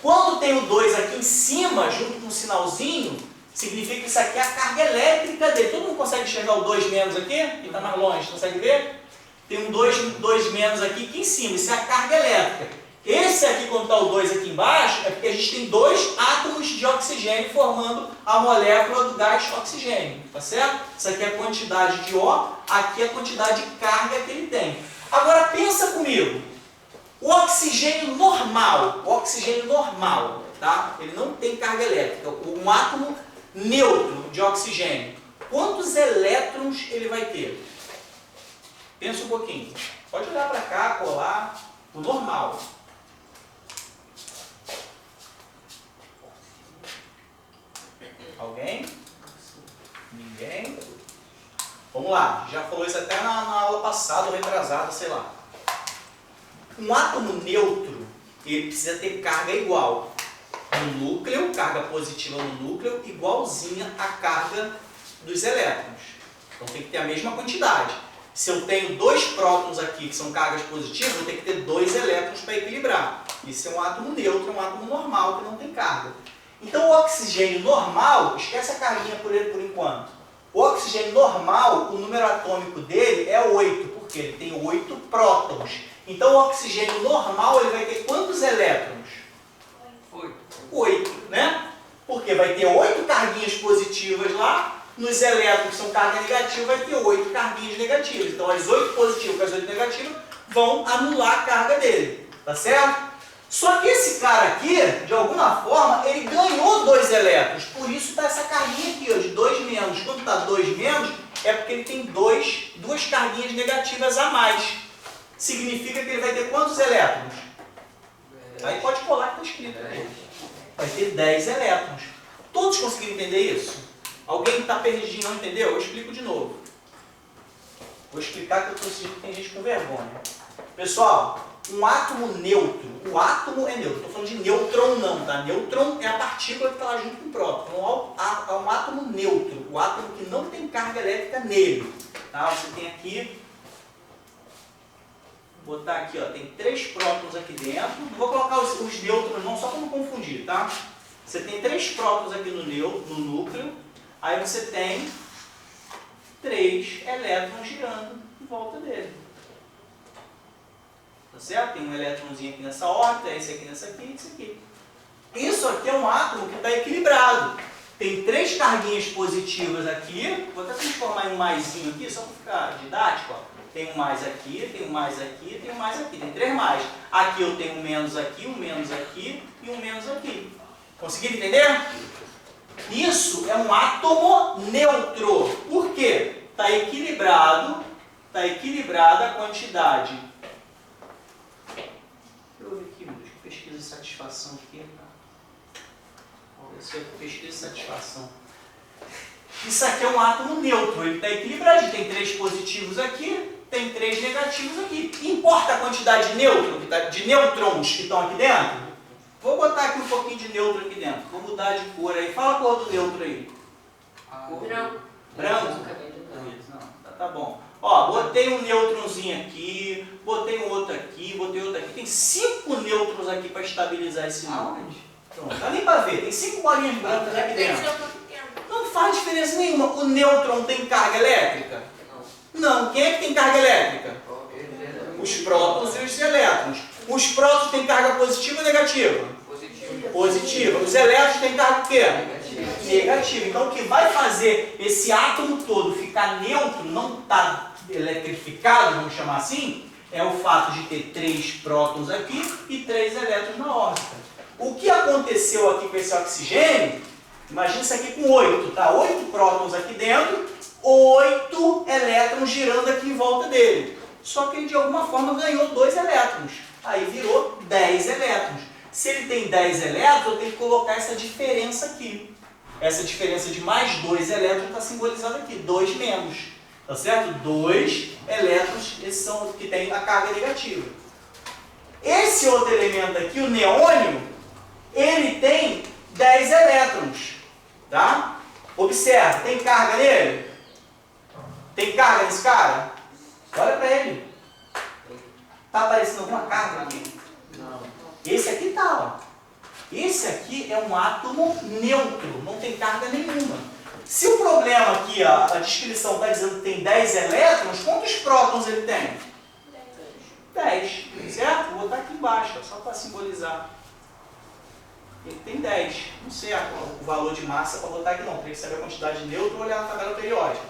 Quando tem o 2 aqui em cima, junto com um sinalzinho, significa que isso aqui é a carga elétrica dele. Todo mundo consegue enxergar o 2- aqui? Quem está mais longe, consegue ver? Tem um 2- aqui em cima. Isso é a carga elétrica. Esse aqui, quando está o 2 aqui embaixo, é porque a gente tem dois átomos de oxigênio formando a molécula do gás oxigênio, tá certo? Isso aqui é a quantidade de O, aqui é a quantidade de carga que ele tem. Agora pensa comigo, o oxigênio normal, tá? Ele não tem carga elétrica, um átomo neutro de oxigênio, quantos elétrons ele vai ter? Pensa um pouquinho. Pode olhar para cá, colar, o normal. Alguém? Ninguém? Vamos lá, já falou isso até na aula passada ou retrasada, sei lá. Um átomo neutro, ele precisa ter carga igual. No núcleo, carga positiva no núcleo, igualzinha à carga dos elétrons. Então tem que ter a mesma quantidade. Se eu tenho 2 prótons aqui, que são cargas positivas, eu vou ter que ter 2 elétrons para equilibrar. Isso é um átomo neutro, um átomo normal que não tem carga. Então o oxigênio normal, esquece a carguinha por ele por enquanto. O oxigênio normal, o número atômico dele é 8, porque ele tem 8 prótons. Então o oxigênio normal ele vai ter quantos elétrons? 8, né? Porque vai ter 8 carguinhas positivas lá, nos elétrons que são carga negativa vai ter 8 carguinhas negativas. Então as 8 positivas com as 8 negativas vão anular a carga dele, tá certo? Só que esse cara aqui, de alguma forma, ele ganhou 2 elétrons. Por isso está essa carguinha aqui, ó, de 2 menos. Quando está 2 menos, é porque ele tem 2 carguinhas negativas a mais. Significa que ele vai ter quantos elétrons? Aí pode colar que está escrito. Vai ter 10 elétrons. Todos conseguiram entender isso? Alguém que está perdidinho não entendeu? Eu explico de novo. Vou explicar que eu estou sentindo que tem gente com vergonha. Pessoal, um átomo neutro, o átomo é neutro, estou falando de nêutron não, tá? Nêutron é a partícula que está lá junto com o próton. Então é um átomo neutro, o átomo que não tem carga elétrica nele. Tá? Você tem aqui, vou botar aqui, ó, tem 3 prótons aqui dentro. Não vou colocar os nêutrons não, só para não confundir, tá? Você tem 3 prótons aqui no núcleo, aí você tem 3 elétrons girando em volta dele. Tá certo? Tem um elétronzinho aqui nessa órbita, esse aqui nessa aqui e esse aqui. Isso aqui é um átomo que está equilibrado. Tem 3 carguinhas positivas aqui. Vou até transformar em um maisinho aqui, só para ficar didático. Ó. Tem um mais aqui, tem um mais aqui, tem um mais aqui. Tem 3 mais. Aqui eu tenho um menos aqui, um menos aqui e um menos aqui. Conseguiram entender? Isso é um átomo neutro. Por quê? Está equilibrada a quantidade. Deixa eu ver aqui, pesquisa de satisfação aqui. Vamos ver se eu pesquisa de satisfação. Isso aqui é um átomo neutro, ele está equilibrado. Tem 3 positivos aqui, tem 3 negativos aqui. Importa a quantidade de nêutrons que estão aqui dentro? Vou botar aqui um pouquinho de neutro aqui dentro. Vou mudar de cor aí. Fala a cor do neutro aí. Branco. Branco? Não, tá bom. Ó, botei um nêutronzinho aqui, botei um outro aqui, botei outro aqui. Tem 5 nêutrons aqui para estabilizar esse núcleo. Pronto, dá nem para ver. Tem 5 bolinhas brancas aqui dentro. Não faz diferença nenhuma. O nêutron tem carga elétrica? Não. Quem é que tem carga elétrica? Os prótons e os elétrons. Os prótons têm carga positiva ou negativa? Positiva. Os elétrons têm carga o quê? Negativa. Então o que vai fazer esse átomo todo ficar neutro, não está eletrificado, vamos chamar assim, é o fato de ter 3 prótons aqui e 3 elétrons na órbita. O que aconteceu aqui com esse oxigênio? Imagina isso aqui com 8, tá? 8 prótons aqui dentro, 8 elétrons girando aqui em volta dele. Só que ele de alguma forma ganhou 2 elétrons. Aí virou 10 elétrons. Se ele tem 10 elétrons, eu tenho que colocar essa diferença aqui. Essa diferença de mais 2 elétrons está simbolizada aqui, 2 menos. Tá certo? 2 elétrons, esses são os que têm a carga negativa. Esse outro elemento aqui, o neônio, ele tem 10 elétrons. Tá? Observa, tem carga nele? Tem carga nesse cara? Olha para ele. Tá aparecendo alguma carga aqui? Não. Esse aqui tá, ó. Esse aqui é um átomo neutro, não tem carga nenhuma. Se o problema aqui, a descrição está dizendo que tem 10 elétrons, quantos prótons ele tem? 10, certo? Vou botar aqui embaixo, ó, só para simbolizar. Ele tem 10. Não sei o valor de massa para botar aqui não, tem que saber a quantidade de nêutron ou olhar na tabela periódica.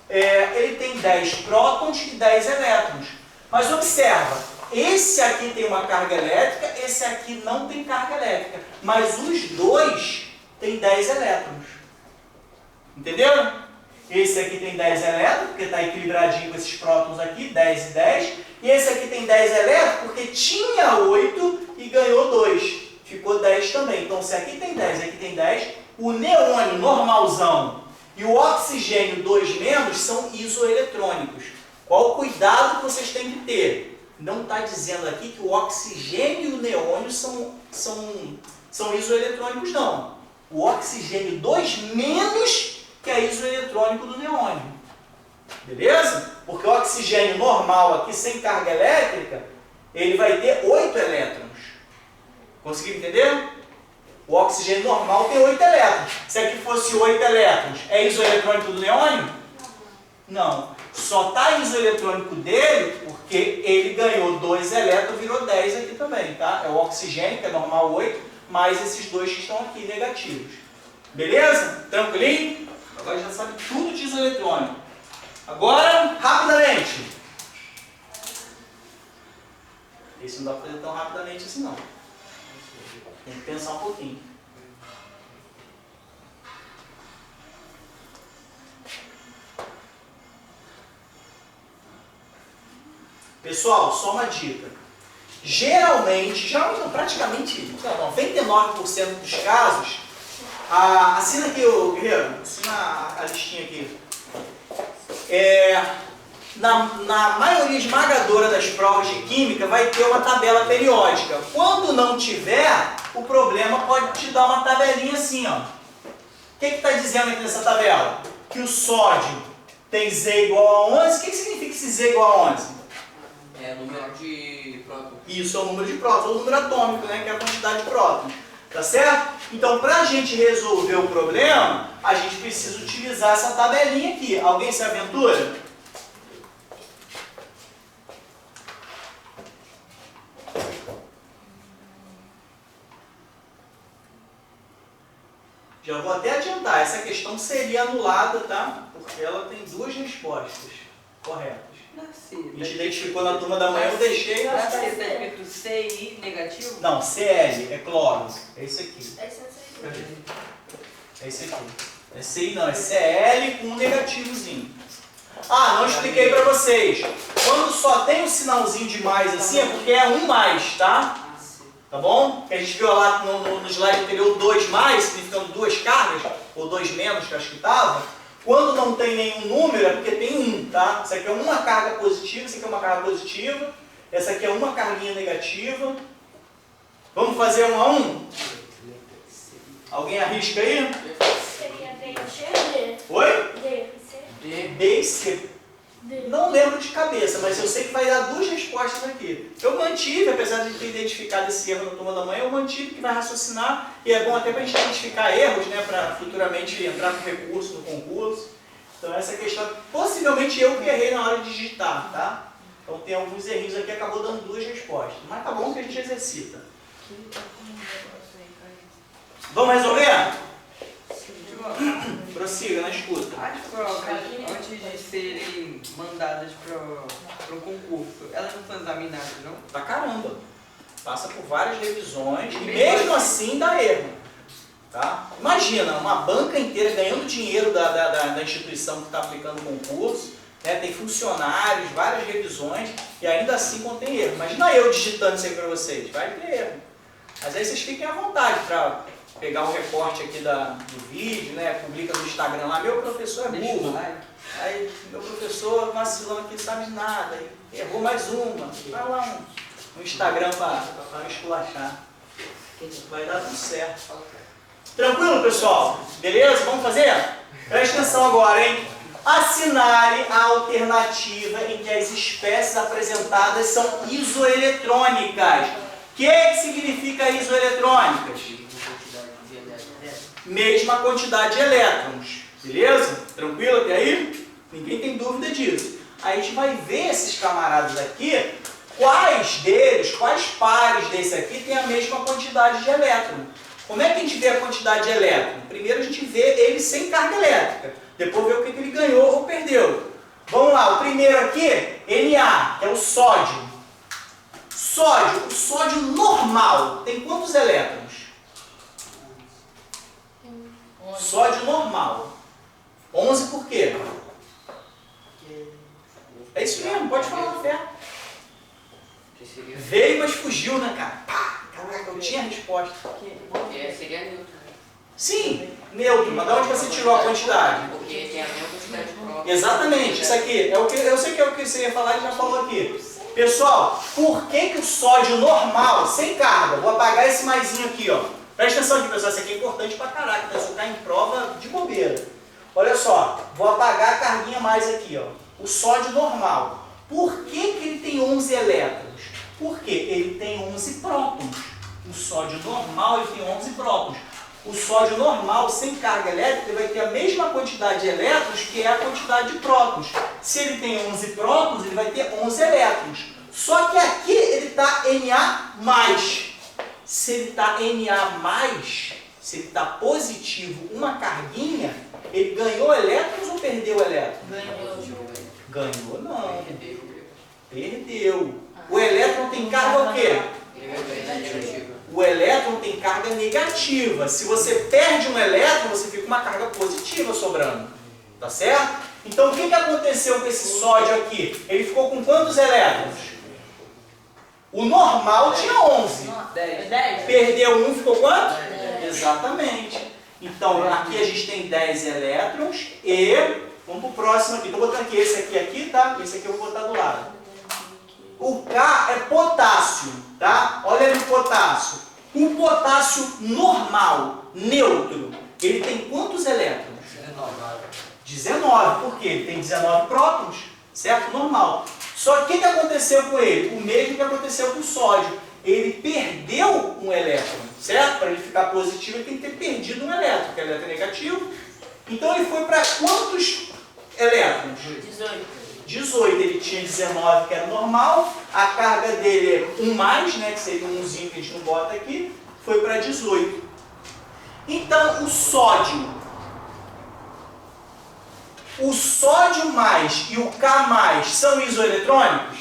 Ele tem 10 prótons e 10 elétrons. Mas observa, esse aqui tem uma carga elétrica, esse aqui não tem carga elétrica. Mas os dois têm 10 elétrons. Entenderam? Esse aqui tem 10 elétrons, porque está equilibradinho com esses prótons aqui, 10 e 10. E esse aqui tem 10 elétrons, porque tinha 8 e ganhou 2. Ficou 10 também. Então, se aqui tem 10 e aqui tem 10, o neônio normalzão e o oxigênio 2- são isoeletrônicos. Qual o cuidado que vocês têm que ter? Não está dizendo aqui que o oxigênio e o neônio são isoeletrônicos, não. O oxigênio 2- que é isoeletrônico do neônio. Beleza? Porque o oxigênio normal aqui, sem carga elétrica, ele vai ter 8 elétrons. Conseguiu entender? O oxigênio normal tem 8 elétrons. Se aqui fosse 8 elétrons, é isoeletrônico do neônio? Não. Só está isoeletrônico dele porque ele ganhou 2 elétrons, virou 10 aqui também, tá? É o oxigênio, que é normal 8, mais esses dois que estão aqui negativos. Beleza? Tranquilinho? Agora já sabe tudo de isoeletrônico. Agora, rapidamente. Esse não dá para fazer tão rapidamente assim não. Tem que pensar um pouquinho. Pessoal, só uma dica. Geralmente, praticamente 99% dos casos, assina aqui, Guerreiro, assina a listinha aqui. Na maioria esmagadora das provas de química vai ter uma tabela periódica. Quando não tiver, o problema pode te dar uma tabelinha assim, ó. O que está dizendo aqui nessa tabela? Que o sódio tem Z igual a 11. O que significa esse Z igual a 11? É o número de prótons. Isso é o número de prótons, ou o número atômico, né, que é a quantidade de prótons. Tá certo? Então, para a gente resolver o problema, a gente precisa utilizar essa tabelinha aqui. Alguém se aventura? Já vou até adiantar, essa questão seria anulada, tá? Porque ela tem 2 respostas corretas. A gente identificou na turma da manhã, eu deixei... Está escrito CI negativo? Não, Cl, é cloro. É esse aqui. É esse aqui. É CI não, é Cl com um negativozinho. Não expliquei pra vocês. Quando só tem um sinalzinho de mais assim, é porque é um mais, tá? Tá bom? Que a gente viu lá no slide anterior 2 mais, significando 2 cargas, ou 2 menos, que eu acho que estava. Quando não tem nenhum número, é porque tem um, tá? Isso aqui é uma carga positiva, isso aqui é uma carga positiva, essa aqui é uma carguinha negativa. Vamos fazer 1 a 1? Alguém arrisca aí? Seria B e C? Oi? D. B e C. Não lembro de cabeça, mas eu sei que vai dar 2 respostas aqui. Eu mantive, apesar de ter identificado esse erro na turma da manhã, eu mantive que vai raciocinar, e é bom até para a gente identificar erros, né, para futuramente entrar no recurso, no concurso. Então essa questão, possivelmente eu que errei na hora de digitar, tá? Então tem alguns errinhos aqui, acabou dando 2 respostas. Mas tá bom que a gente exercita. Vamos resolver? Prossiga na escuta. As provas, antes de serem mandadas para um concurso, elas não são examinadas, não? Pra caramba. Passa por várias revisões e mesmo assim dá erro. Tá? Imagina, uma banca inteira ganhando dinheiro da instituição que está aplicando o concurso, né? Tem funcionários, várias revisões e ainda assim contém erro. Imagina eu digitando isso aí para vocês, vai ter erro. Mas aí vocês fiquem à vontade para pegar o recorte aqui do vídeo, né? Publica no Instagram lá, meu professor é burro. Aí meu professor vacilando aqui, não sabe nada, aí errou mais uma. Vai lá no Instagram para esculachar. Vai dar tudo certo. Tranquilo, pessoal? Beleza? Vamos fazer? Presta atenção agora, hein? Assinale a alternativa em que as espécies apresentadas são isoeletrônicas. O que significa isoeletrônicas? Mesma quantidade de elétrons. Beleza? Tranquilo até aí? Ninguém tem dúvida disso. Aí a gente vai ver esses camaradas aqui, quais pares desse aqui tem a mesma quantidade de elétron. Como é que a gente vê a quantidade de elétron? Primeiro a gente vê ele sem carga elétrica. Depois vê o que ele ganhou ou perdeu. Vamos lá, o primeiro aqui, Na, que é o sódio. O sódio normal tem quantos elétrons? Sódio normal. 11 por quê? É isso mesmo, pode falar na fé. Veio, mas fugiu, né, cara? Pá, caraca, eu tinha a resposta. Seria neutro. Sim, neutro, mas de onde você tirou a quantidade? Porque tem a mesma quantidade de prova. Exatamente, isso aqui, é o que, eu sei que é o que você ia falar e já falou aqui. Pessoal, por que o sódio normal, sem carga, vou apagar esse maisinho aqui, ó. Presta atenção aqui, pessoal, isso aqui é importante pra caraca, tá? Isso cai em prova de bobeira. Olha só, vou apagar a carguinha mais aqui, ó. O sódio normal. Por que ele tem 11 elétrons? Porque ele tem 11 prótons. O sódio normal ele tem 11 prótons. O sódio normal, sem carga elétrica, ele vai ter a mesma quantidade de elétrons que é a quantidade de prótons. Se ele tem 11 prótons, ele vai ter 11 elétrons. Só que aqui ele está Na+. Se ele está Na+, se ele está positivo, uma carguinha, ele ganhou elétrons ou perdeu elétrons? Ganhou não. Perdeu. O elétron tem carga o quê? O elétron tem carga negativa. Se você perde um elétron, você fica com uma carga positiva sobrando. Tá certo? Então, o que aconteceu com esse sódio aqui? Ele ficou com quantos elétrons? O normal tinha 11. 10. Perdeu um, ficou quanto? 10. Exatamente. Então, aqui a gente tem 10 elétrons e... Vamos para o próximo aqui. Estou botando aqui esse aqui, tá? Esse aqui eu vou botar do lado. O K é potássio, tá? Olha ali o potássio. O potássio normal, neutro, ele tem quantos elétrons? 19. Por quê? Ele tem 19 prótons, certo? Normal. Só que o que aconteceu com ele? O mesmo que aconteceu com o sódio. Ele perdeu um elétron, certo? Para ele ficar positivo, ele tem que ter perdido um elétron, que é elétron negativo. Então ele foi para quantos elétrons? 18. Ele tinha 19, que era normal. A carga dele é 1+, né, que seria um umzinho que a gente não bota aqui. Foi para 18. Então o sódio mais e o K+ são isoeletrônicos?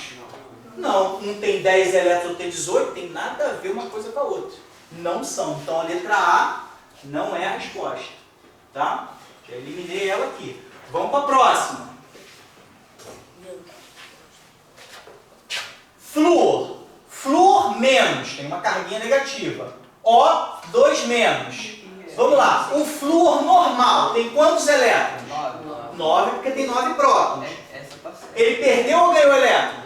Não. Um tem 10 elétrons, outro tem 18. Tem nada a ver uma coisa com a outra. Não são. Então a letra A não é a resposta. Tá? Já eliminei ela aqui. Vamos para a próxima. Flúor. Flúor menos. Tem uma carguinha negativa. O2-. Vamos lá. O flúor normal tem quantos elétrons? 9, porque tem 9 prótons. Ele perdeu ou ganhou elétron?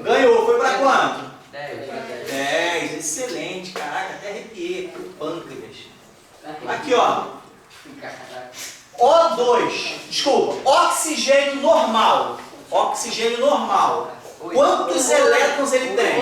Ganhou. Foi para quanto? 10. Excelente. Caraca, até arrepiei. Pâncreas. Aqui, ó. O2, desculpa, oxigênio normal. Oxigênio normal. Quantos elétrons ele tem?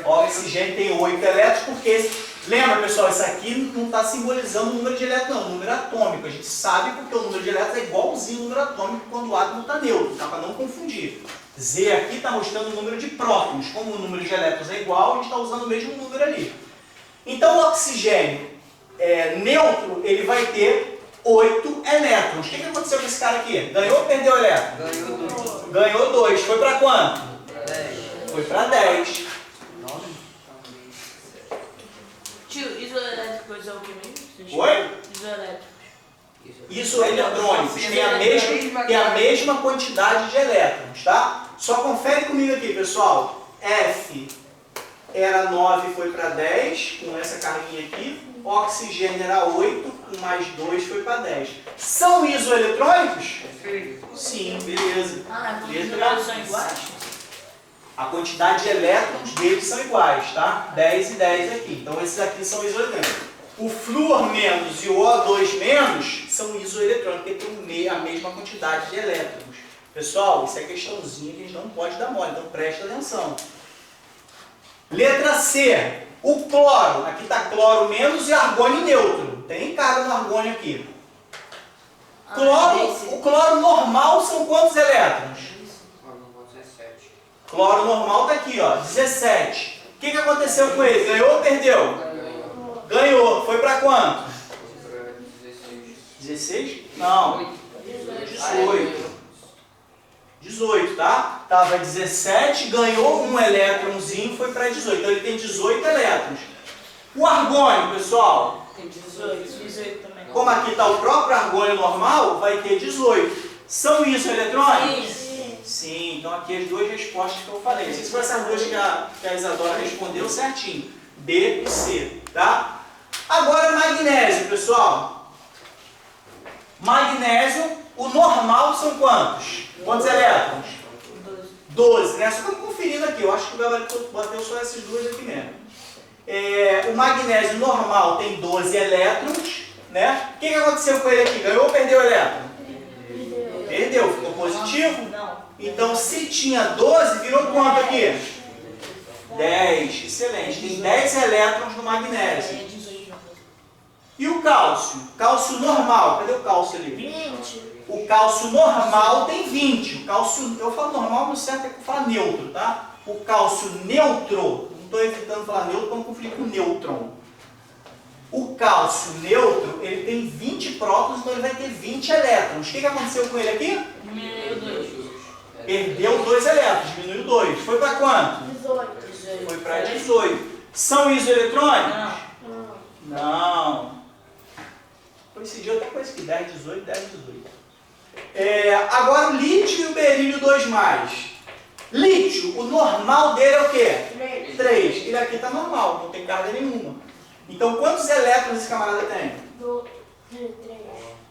Oxigênio tem 8 elétrons, porque, lembra pessoal, isso aqui não está simbolizando o número de elétrons, não, o número atômico. A gente sabe porque o número de elétrons é igualzinho ao número atômico quando o átomo está neutro, tá? Para não confundir. Z aqui está mostrando o número de prótons. Como o número de elétrons é igual, a gente está usando o mesmo número ali. Então o oxigênio neutro, ele vai ter 8 elétrons. O que aconteceu com esse cara aqui? Ganhou ou perdeu elétron? Ganhou 2. Foi para quanto? 10. Foi para 10. Tio, isoelétricos é o que mesmo? Oi? Isoelétricos. Isoeletrônicos. Tem a mesma quantidade de elétrons, tá? Só confere comigo aqui, pessoal. F era 9, foi para 10, com essa carguinha aqui. Oxigênio era 8, com mais 2 foi para 10. São isoeletrônicos? Sim, beleza. Letra são iguais? A quantidade de elétrons deles são iguais, tá? 10 e 10 aqui. Então esses aqui são isoeletrônicos. O flúor menos e o O2 menos são isoeletrônicos, porque tem a mesma quantidade de elétrons. Pessoal, isso é questãozinha que a gente não pode dar mole, então presta atenção. Letra C. O cloro, aqui está cloro menos e argônio neutro. Tem carga no argônio aqui. O cloro normal são quantos elétrons? Cloro normal está aqui, ó, 17. O que aconteceu com ele? Ganhou ou perdeu? Ganhou. Foi para quanto? 16? Não. 18. 18, tá? Tava 17, ganhou um elétronzinho, foi para 18. Então ele tem 18 elétrons. O argônio, pessoal? Tem 18 também. como aqui está o próprio argônio normal, vai ter 18. São isoeletrônicos? Sim. Sim, então aqui as duas respostas que eu falei. Não sei se foram essas duas que a Isadora respondeu certinho. B e C, tá? Agora magnésio, pessoal. Magnésio, o normal são quantos? Quantos elétrons? 12, né? Só que eu tô conferindo aqui, eu acho que o gabarito bateu só essas duas aqui mesmo. O magnésio normal tem 12 elétrons, né? O que aconteceu com ele aqui? Ganhou ou perdeu o elétron? Perdeu, ficou positivo? Não. Então, se tinha 12, virou quanto aqui? 10, excelente. Tem 10 elétrons no magnésio. E o cálcio? Cálcio normal, cadê o cálcio ali? 20. O cálcio normal tem 20. O cálcio, eu falo normal, mas o certo é que eu falo neutro, tá? O cálcio neutro, não estou evitando falar neutro para não confundir com nêutron. O cálcio neutro, ele tem 20 prótons, então ele vai ter 20 elétrons. O que aconteceu com ele aqui? Diminuiu 2. Perdeu 2 elétrons, diminuiu 2. Foi para quanto? 18. Foi para 18. São isoeletrônicos? Não. Não. Coincidiu outra coisa aqui, 10, 18, 10, 18. Agora o lítio e o berílio 2+. Lítio, o normal dele é o quê? 3. Ele aqui está normal, não tem carga nenhuma. Então quantos elétrons esse camarada tem?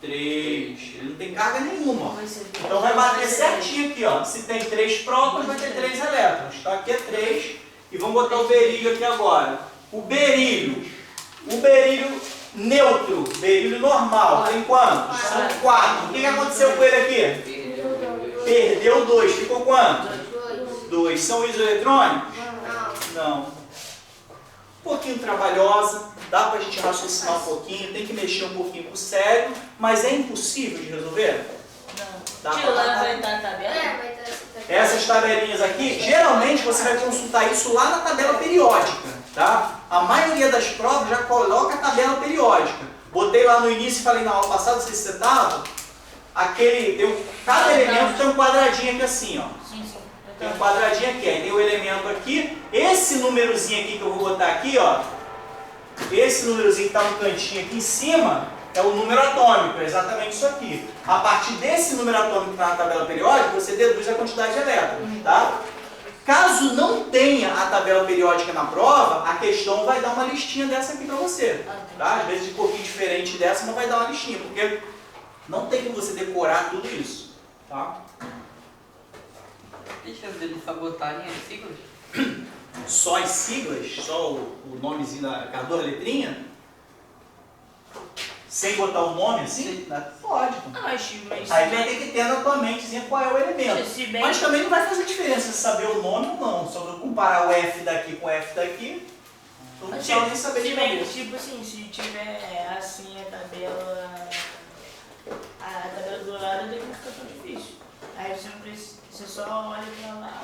3. Ele não tem carga nenhuma. Então vai bater certinho aqui, ó. Se tem 3 prótons, vai ter 3 elétrons. Então aqui é 3. E vamos botar o berílio aqui agora. O berílio neutro, berílio normal, tem quantos? São 4. O que aconteceu com ele aqui? Perdeu 2. Ficou quanto? 2. São isoeletrônicos? Não. Um pouquinho trabalhosa, dá pra gente raciocinar um pouquinho, tem que mexer um pouquinho com o cérebro, mas é impossível de resolver? Dá Tio, pra lá dar. vai estar a tabela? Essas tabelinhas aqui, geralmente você vai consultar isso lá na tabela periódica, tá? A maioria das provas já coloca a tabela periódica. Botei lá no início e falei na aula passada, não sei se você estava, cada elemento tem um quadradinho aqui assim, ó. Sim. Tem um quadradinho aqui, aí tem o elemento aqui, esse númerozinho aqui que eu vou botar aqui, ó, esse númerozinho que está no cantinho aqui em cima, é o número atômico, é exatamente isso aqui. A partir desse número atômico que está na tabela periódica, você deduz a quantidade de elétrons, tá? Caso não tenha a tabela periódica na prova, a questão vai dar uma listinha dessa aqui para você, tá? Às vezes um pouquinho diferente dessa, mas vai dar uma listinha, porque não tem como você decorar tudo isso, tá? Tem chance deles sabotarem as siglas? Só as siglas, só o nomezinho, aquelas 2 letrinhas, sem botar o nome assim? Pode. Mas Aí vai ter que ter na tua mentezinha qual é o elemento. se bem Mas também não vai fazer diferença saber o nome ou não. Só vou comparar o F daqui com o F daqui, tu não precisa nem saber de se bem, cabeça. tipo assim, se tiver assim a tabela do lado, daí não fica tão difícil. Aí você não precisa, você só olha pra lá.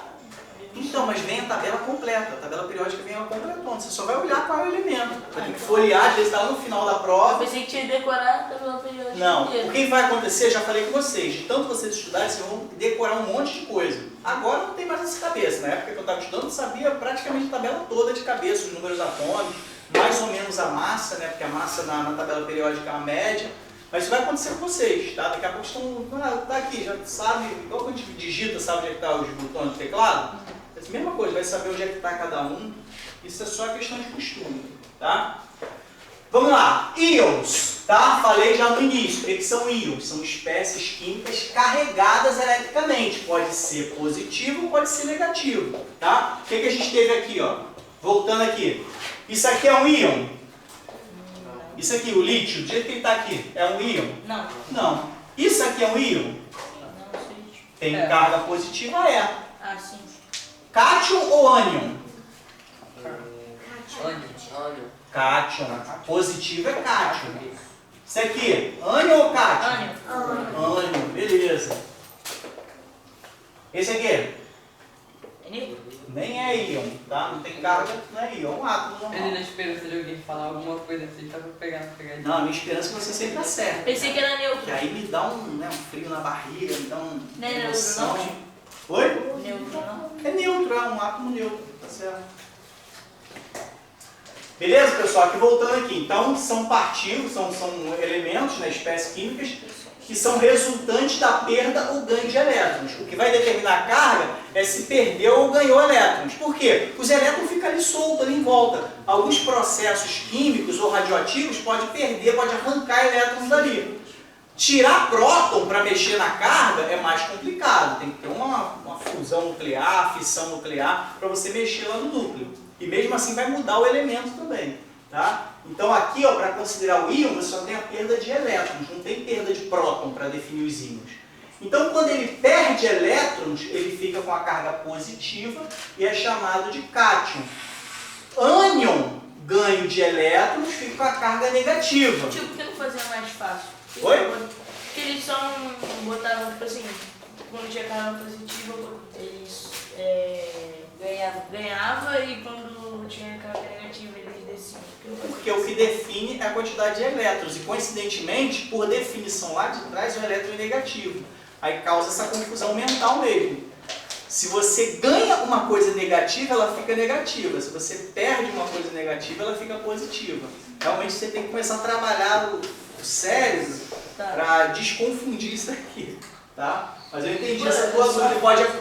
Então, mas vem a tabela completa. A tabela periódica vem ela completona. Você só vai olhar qual é o elemento. Vai ter que folhear, às vezes está lá no final da Eu prova. pensei que tinha que decorar a tabela periódica. Não, inteira. o que vai acontecer, já falei com vocês, de tanto vocês estudarem, vocês vão decorar um monte de coisa. Agora não tem mais essa cabeça. Na época que eu estava estudando, eu sabia praticamente a tabela toda de cabeça, os números atômicos, mais ou menos a massa, né? Porque a massa na tabela periódica é uma média. Mas isso vai acontecer com vocês, tá? Daqui a pouco estão, tá aqui, já sabe, igual quando a gente digita, sabe onde é que tá os botões do teclado? É a mesma coisa, vai saber onde é que está cada um. Isso é só questão de costume, tá? Vamos lá, íons, tá? Falei já no início, o que são íons? São espécies químicas carregadas eletricamente. Pode ser positivo, pode ser negativo, tá? O que a gente teve aqui, ó? Voltando aqui. Isso aqui é um íon? Isso aqui, o lítio, do jeito que ele está aqui, é um íon? Não. Não. Isso aqui é um íon? Não sei. Tem carga positiva? É. Ah, sim. Cátion ou ânion? Ânion. Cátion. Positivo é cátion. Isso aqui, ânion ou cátion? Ânion, beleza. Esse aqui? É nível? Nem é íon, tá? Não tem carga, não é íon, é um átomo Ele normal. na esperança de alguém falar alguma coisa assim, tá pra pegar. Não, a minha esperança é que você sempre acerta. Pensei que era neutro. Que aí me dá um frio na barriga, me dá Não é uma neutro, emoção. não? Oi? Neutro, não? É neutro, é um átomo neutro, tá certo. Beleza, pessoal? Aqui voltando aqui. Então, são partículas, são elementos, né, espécies químicas, que são resultantes da perda ou ganho de elétrons. O que vai determinar a carga é se perdeu ou ganhou elétrons. Por quê? Os elétrons ficam ali soltos, ali em volta. Alguns processos químicos ou radioativos pode perder, pode arrancar elétrons dali. Tirar próton para mexer na carga é mais complicado. Tem que ter uma fusão nuclear, fissão nuclear, para você mexer lá no núcleo. E mesmo assim vai mudar o elemento também. Tá? Então aqui, para considerar o íon, você só tem a perda de elétrons, não tem perda de próton para definir os íons. Então quando ele perde elétrons, ele fica com a carga positiva e é chamado de cátion. Ânion, ganho de elétrons, fica com a carga negativa. Tipo, por que não fazia mais fácil? Oi? Porque eles só botavam, tipo assim, quando tinha carga positiva, eles ganhava e quando tinha carga negativa, eles desciam. Porque o que define é a quantidade de elétrons. E coincidentemente, por definição lá de trás, o elétron é negativo. Aí causa essa confusão mental mesmo. Se você ganha uma coisa negativa, ela fica negativa. Se você perde uma coisa negativa, ela fica positiva. Realmente você tem que começar a trabalhar o cérebro para desconfundir isso aqui, tá? Mas eu entendi essa tua dúvida,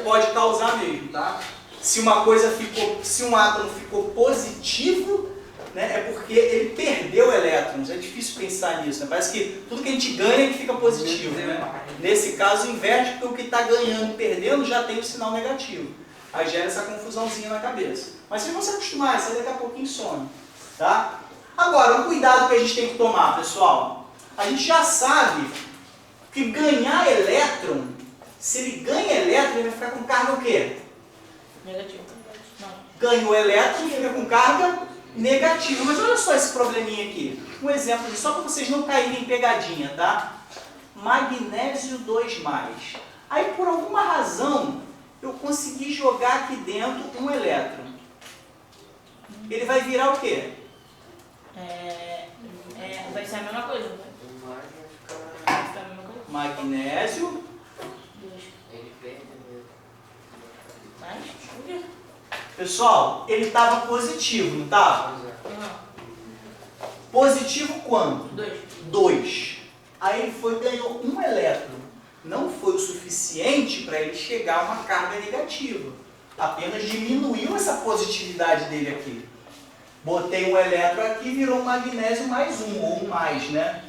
pode causar mesmo, tá? Se um átomo ficou positivo, né, é porque ele perdeu elétrons. É difícil pensar nisso, né? Parece que tudo que a gente ganha ele fica positivo, né? Nesse caso inverte, porque o que está ganhando e perdendo já tem o sinal negativo. Aí gera essa confusãozinha na cabeça. Mas vocês vão se acostumar, isso aí daqui a pouquinho some, tá? Agora, um cuidado que a gente tem que tomar, pessoal. A gente já sabe que ganhar elétron, se ele ganha elétron, ele vai ficar com carga o quê? Negativo. Não. Ganhou elétron, fica com carga negativa. Mas olha só esse probleminha aqui. Um exemplo, só para vocês não caírem em pegadinha, tá? Magnésio 2+. Aí, por alguma razão, eu consegui jogar aqui dentro um elétron. Ele vai virar o quê? Vai ser a mesma coisa. Vai ficar a mesma coisa. Magnésio. Ele perdeu. Mas, por quê? Pessoal, ele estava positivo, não estava? Não. Positivo quanto? 2. 2. Aí ele ganhou um elétron. Não foi o suficiente para ele chegar a uma carga negativa. Apenas diminuiu essa positividade dele aqui. Botei um elétron aqui e virou um magnésio +1, ou um mais, né?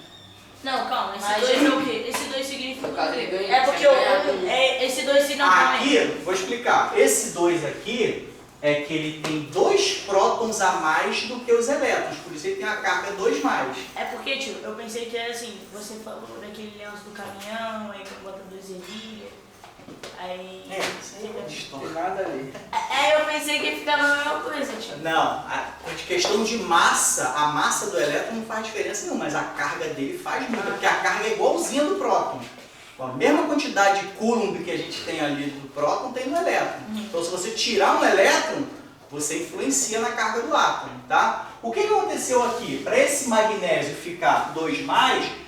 Não, calma, esse Mas 2 é o quê? Esse 2 significa No caso, o quê? ele ganhou, É porque tinha ganhado. esse 2 significa calma aí. Aqui, vou explicar. Esse 2 aqui é que ele tem 2 prótons a mais do que os elétrons. Por isso ele tem a carga 2+. É porque, tio, eu pensei que era assim, você falou daquele lenço do caminhão, aí quando bota 2 ervilhas, aí... Isso aí é Não história. tem nada ali. Eu pensei que ficava a mesma coisa, tio. Não, de questão de massa, a massa do elétron não faz diferença nenhuma, mas a carga dele faz muito, porque a carga é igualzinha do próton. A mesma quantidade de Coulomb que a gente tem ali do próton tem no elétron. Então, se você tirar um elétron, você influencia na carga do átomo, tá? O que aconteceu aqui? Para esse magnésio ficar 2+,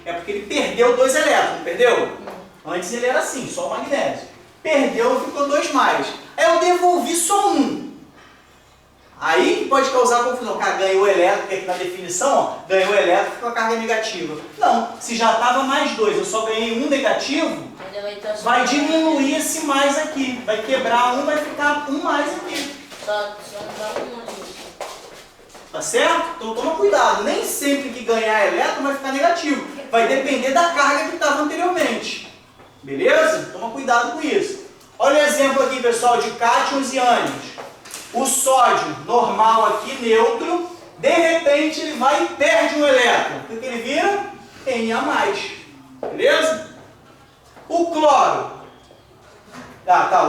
é porque ele perdeu 2 elétrons, perdeu? Antes ele era assim, só o magnésio. Perdeu, ficou 2+. Aí eu devolvi só 1. Aí que pode causar confusão. O cara ganhou elétron, porque aqui na definição, ó, ganhou elétron, ficou a carga negativa. Não, se já estava +2, eu só ganhei um negativo, vai diminuir esse mais aqui. Vai quebrar um, vai ficar um mais aqui. Só não dá um monte disso. Tá certo? Então toma cuidado. Nem sempre que ganhar elétron vai ficar negativo. Vai depender da carga que estava anteriormente. Beleza? Toma cuidado com isso. Olha o exemplo aqui, pessoal, de cátions e ânions. O sódio normal aqui, neutro, de repente ele vai e perde um elétron. O que ele vira? Na+. Beleza? O cloro.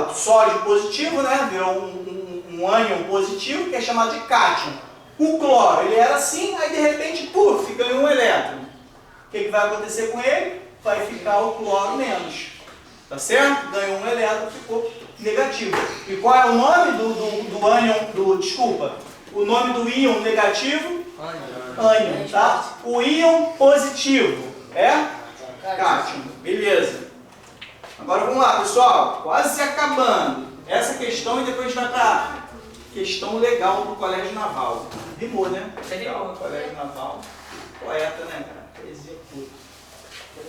O sódio positivo, né? Virou um ânion positivo, que é chamado de cátion. O cloro, ele era assim, aí de repente, puf, ganhou um elétron. O que vai acontecer com ele? Vai ficar o cloro menos. Tá certo? Ganhou um elétron, ficou negativo. E qual é o nome do ânion, desculpa, o nome do íon negativo? Ânion, tá? O íon positivo é? Cátion. Beleza. Agora vamos lá, pessoal. Quase acabando. Essa questão e depois a gente vai para a questão legal do Colégio Naval. Rimou, né? Rimou. Colégio Naval. Poeta, né, cara? Poesia pura.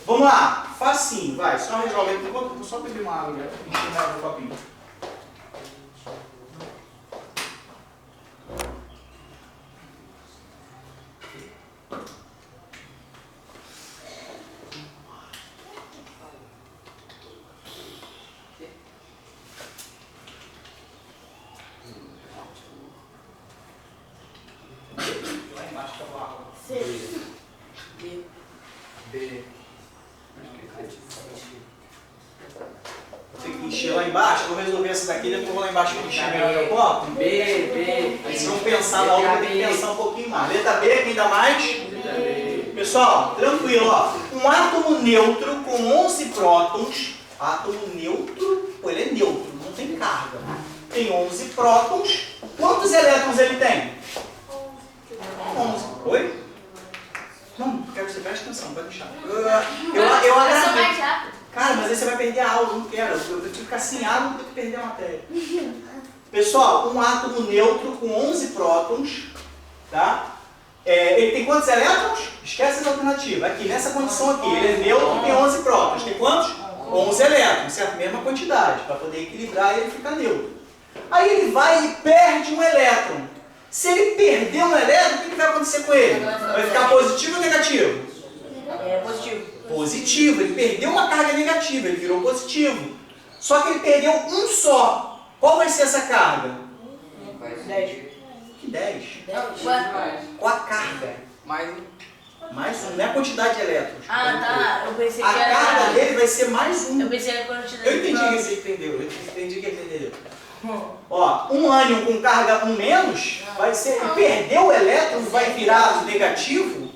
Vamos lá, facinho, vai. Só resolve aí. Vou só beber uma água, né? Encher água no copinho. Lá embaixo tá a água. B. Tem que encher lá embaixo, vou resolver essa daqui, depois vou lá embaixo encher meu copo. B. Aí vocês vão pensar na outra, tem que pensar um pouquinho mais. Letra B, quem dá mais? Pessoal, tranquilo, ó. Um átomo neutro com 11 prótons. Átomo neutro, pô, ele é neutro, não tem carga. Tem 11 prótons. Quantos elétrons ele tem? 11. Oi? Não, quero que você preste atenção, pode deixar. Eu agradeço. Cara, mas aí você vai perder a aula, eu não quero. Eu tenho que ficar sem água do que perder a matéria. Pessoal, um átomo neutro com 11 prótons, tá? Ele tem quantos elétrons? Esquece as alternativas. Aqui, nessa condição aqui, ele é neutro e tem 11 prótons. Tem quantos? 11 elétrons, certo? Mesma quantidade, para poder equilibrar e ele fica neutro. Aí ele vai e perde um elétron. Se ele perder um elétron, o que vai acontecer com ele? Vai ficar positivo ou negativo? Positivo. Positivo. Ele perdeu uma carga negativa, ele virou positivo. Só que ele perdeu um só. Qual vai ser essa carga? 10. Que 10? Com a carga. Mais não é a quantidade de elétrons. Ah, tá. Eu pensei A que era... carga dele vai ser mais um. Eu pensei que era quantidade Eu entendi que você entendeu. Eu entendi que você entendeu. Ó, um ânion com carga 1 menos, vai ser, ele perdeu o elétron, vai virar negativo.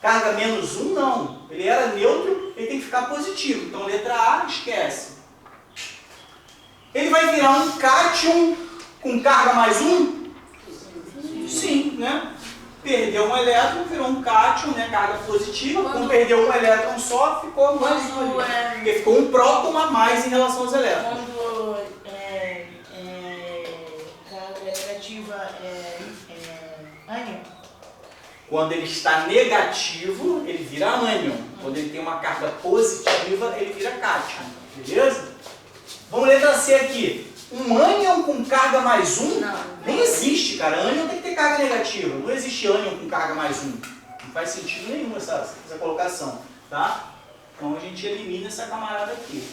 Carga menos 1, não. Ele era neutro, ele tem que ficar positivo. Então, letra A, esquece. Ele vai virar um cátion com carga mais 1? Sim, né? Perdeu um elétron, virou um cátion, né? Carga positiva. Como perdeu um elétron só, ficou mais um. Porque ficou um próton a mais em relação aos elétrons. Quando carga negativa ânion. Quando ele está negativo, ele vira ânion. Quando ele tem uma carga positiva, ele vira cátion. Beleza? Vamos letra C aqui. Um ânion com carga mais 1? Não. Nem existe, cara. Ânion tem que ter carga negativa. Não existe ânion com carga mais 1. Não faz sentido nenhum essa colocação. Tá? Então a gente elimina essa camarada aqui.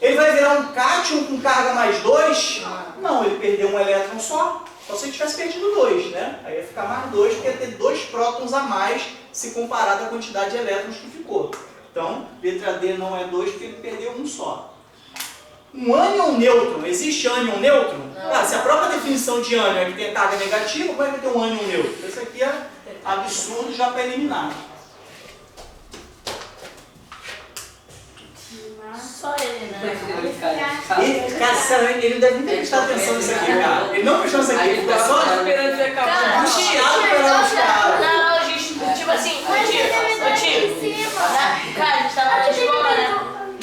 Ele vai virar um cátion com carga mais 2? Não, ele perdeu um elétron só. Só se ele tivesse perdido 2, né? Aí ia ficar mais 2, porque ia ter 2 prótons a mais se comparado à quantidade de elétrons que ficou. Então, letra D não é 2 porque ele perdeu um só. Um ânion neutro, existe ânion neutro? Ah, se a própria definição de ânion é que tem carga negativa, como é que vai ter um ânion neutro? Isso aqui é absurdo já para eliminar. Só ele, né? Ele deve nem prestar atenção nisso aqui, cara. Ele não prestou nisso aqui, ele ficou só esperando você acabar. angustiado pela cara. Não, gente, tipo assim, tio. Cara, a gente tava na escola, né?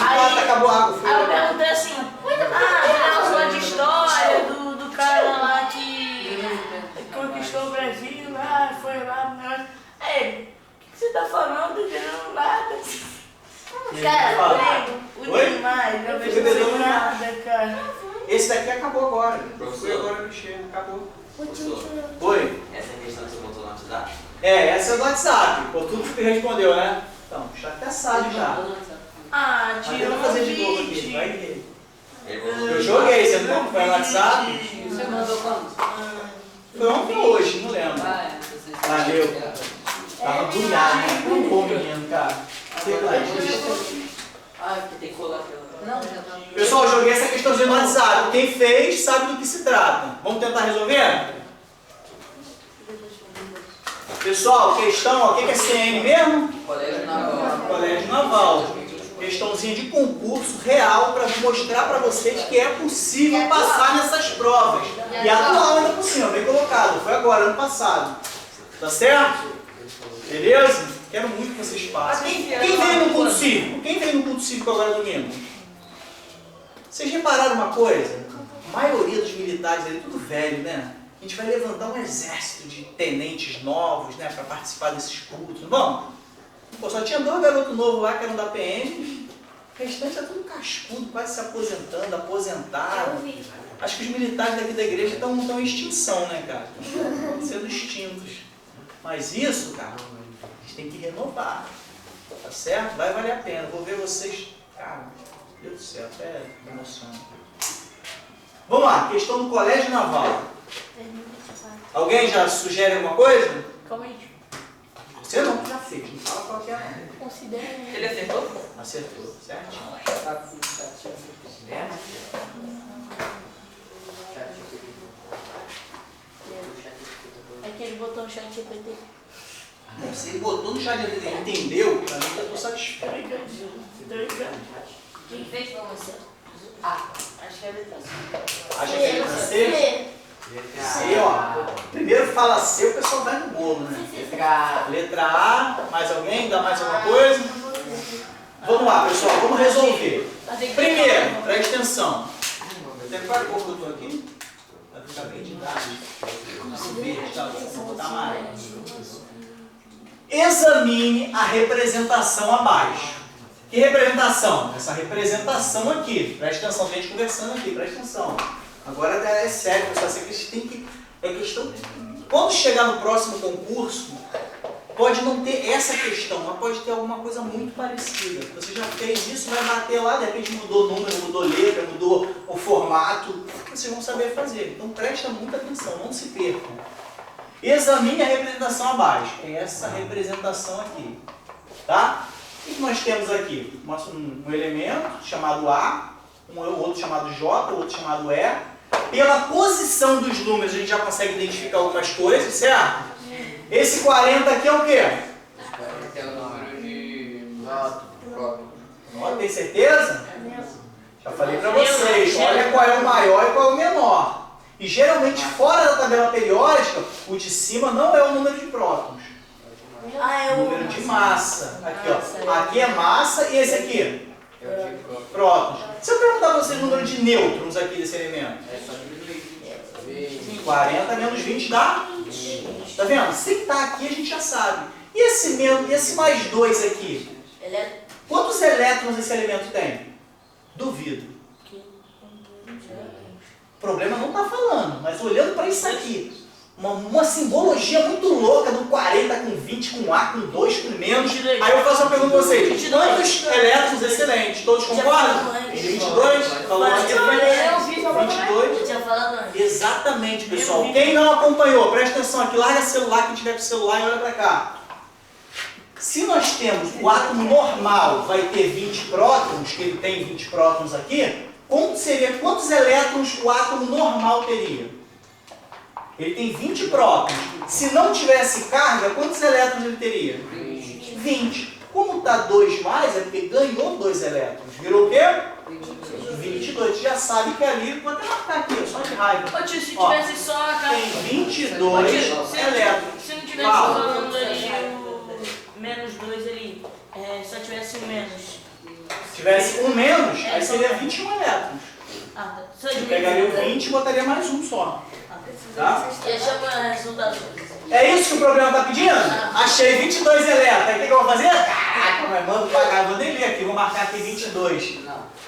Ah, acabou a água. Aí eu perguntei assim, aquela aula de história do cara lá que conquistou o Brasil, foi lá, né? Aí, o que você tá falando? Não tô entendendo nada. Cara, o Neymar, não entendeu nada, cara. Esse daqui acabou agora. Professor. Foi agora mexendo, acabou. Professor, Oi? essa questão que você botou no WhatsApp? Essa é do WhatsApp. Por tudo que respondeu, né? Então, já até sabe já. Ah, Mas tio, tenta eu fazer não de novo vi, aqui, tio. vai ver. Eu Eu joguei, você não foi no WhatsApp? Você mandou quando? Foi ontem ou hoje, não lembro. Valeu, cara. Tava do nada, né? Um bom menino, cara. Que tem que colar aquela. Não, já tá. Pessoal, eu joguei essa questãozinha no WhatsApp. Quem fez sabe do que se trata. Vamos tentar resolver? Pessoal, questão, o que é CN mesmo? Colégio Naval. Colégio Naval. Questãozinha de concurso real para mostrar para vocês que é possível passar nessas provas. E atual ainda por cima, bem colocado. Foi agora, ano passado. Tá certo? Beleza? Quero muito que vocês passem. Quem veio no culto cívico? Quem veio no culto cívico agora domingo? Vocês repararam uma coisa? A maioria dos militares ali, tudo velho, né? A gente vai levantar um exército de tenentes novos, né, para participar desses cultos. Bom, pô, só tinha 2 garotos novos lá que eram da PM, o restante é tudo cascudo, quase se aposentando, aposentaram. Acho que os militares daqui da igreja estão em extinção, né, cara? Estão sendo extintos. Mas isso, cara, a gente tem que renovar, tá certo? Vai valer a pena. Vou ver vocês, cara, meu Deus do céu, até me emociona. Vamos lá, questão do colégio naval. Alguém já sugere alguma coisa? Calma aí. Você não, já fez, não fala qual que é não. Considera. Ele acertou? Acertou, certo? É que ele botou o chat GPT. Você botou no chat GPT, entendeu? Pra mim eu tô satisfeito. Quem fez foi você? Acho que é a letra C. Acha que é letra C? C, ó. Primeiro fala C, o pessoal vai no bolo, né? Letra A, mais alguém? Dá mais alguma coisa? Vamos lá, pessoal, vamos resolver. Primeiro, preste atenção. Até qual é a cor que eu tô aqui? Vai ficar bem de idade. Verde, tá? Vou botar amarelo. Examine a representação abaixo. Que representação? Essa representação aqui. Preste atenção, tem gente conversando aqui, preste atenção. Agora é sério, pessoal, essa questão tem que. É questão. Quando chegar no próximo concurso, pode não ter essa questão, mas pode ter alguma coisa muito parecida. Você já fez isso, vai bater lá, de repente mudou o número, mudou letra, mudou o formato. Vocês vão saber fazer. Então presta muita atenção, não se percam. Examine a representação abaixo. É essa representação aqui. Tá? O que nós temos aqui? Um elemento chamado A, um outro chamado J, outro chamado E. Pela posição dos números a gente já consegue identificar algumas coisas, certo? Esse 40 aqui é o quê? É o número de prótons. Ó, tem certeza? Já falei para vocês. Olha qual é o maior e qual é o menor. E geralmente fora da tabela periódica, o de cima não é o número de prótons. É O número de massa. Aqui, ó. Aqui é massa e esse aqui? É o de prótons. Prótons. Se eu perguntar para vocês o número de nêutrons aqui desse elemento? É só diminuir. 40 menos 20 dá? Tá vendo? Se tá aqui a gente já sabe. E esse mais 2 aqui? Quantos elétrons esse elemento tem? Duvido. O problema não está falando, mas olhando para isso aqui, uma simbologia muito louca do 40 com 20, com A, com 2, com menos. Aí eu faço uma pergunta para vocês: quantos elétrons excelentes? Todos concordam? 22? Falou aqui. 22? Eu tinha falado antes. Exatamente, pessoal. Quem não acompanhou, presta atenção aqui, larga o celular, quem tiver com o celular e olha para cá. Se nós temos o átomo normal, vai ter 20 prótons, que ele tem 20 prótons aqui, quantos elétrons o átomo normal teria? Ele tem 20 prótons. Se não tivesse carga, quantos elétrons ele teria? 20. Como está 2 mais, é porque ganhou 2 elétrons. Virou o quê? 22. Já sabe que ali, vou até marcar aqui, só de raiva. Ô tio, se tivesse só a cara. Tem 22 elétrons. Se não tivesse falando ali o menos 2 ali, só tivesse um menos. Se tivesse um menos, aí seria 21 elétrons. Só Você pegaria o 20 e botaria mais um só. Tá? E chama resultado. É isso que o programa está pedindo? Achei 22 elétrons. Aí o que eu vou fazer? Caraca, mas mando pagar. Vou nem ler aqui, vou marcar aqui 22.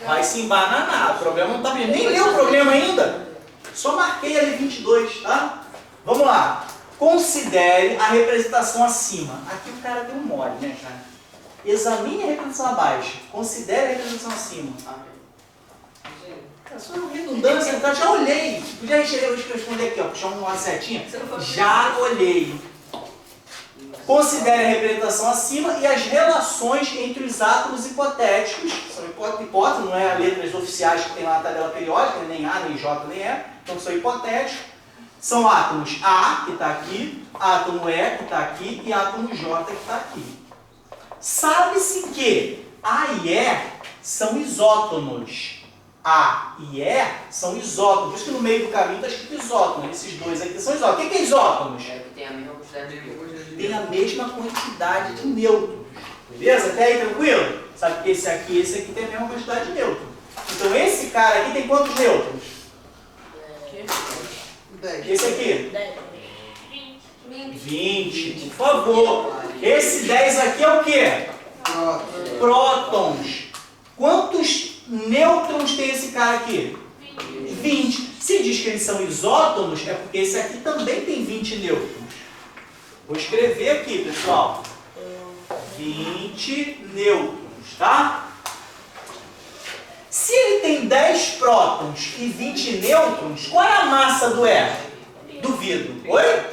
Vai se embananar. O programa não está pedindo. Nem leu o programa ainda. Só marquei ali 22, tá? Vamos lá. Considere a representação acima. Aqui o cara deu um mole, né, cara? Examine a representação abaixo. Considere a representação acima. É só redundância, então já olhei. Podia responder aqui, ó, puxar uma setinha. Já olhei. Considere a representação acima e as relações entre os átomos hipotéticos. São hipóteses, não é as letras oficiais que tem lá na tabela periódica, nem A, nem J, nem E. Então são hipotéticos. São átomos A, que está aqui, átomo E, que está aqui, e átomo J, que está aqui. Sabe-se que A e E são isótonos. A e E são isótonos. Por isso que no meio do caminho está escrito isótono. Esses dois aqui são isótonos. O que é isótonos? É que tem a mesma quantidade de nêutrons. Tem a mesma quantidade de nêutrons. Beleza? Até aí tranquilo? Sabe que esse aqui e esse aqui tem a mesma quantidade de nêutrons. Então esse cara aqui tem quantos nêutrons? Esse aqui? 20. 20, por favor. Esse 10 aqui é o quê? Prótons. Quantos nêutrons tem esse cara aqui? 20. Se diz que eles são isótonos, é porque esse aqui também tem 20 nêutrons. Vou escrever aqui, pessoal. 20 nêutrons, tá? Se ele tem 10 prótons e 20 nêutrons, qual é a massa do do vidro? Oi?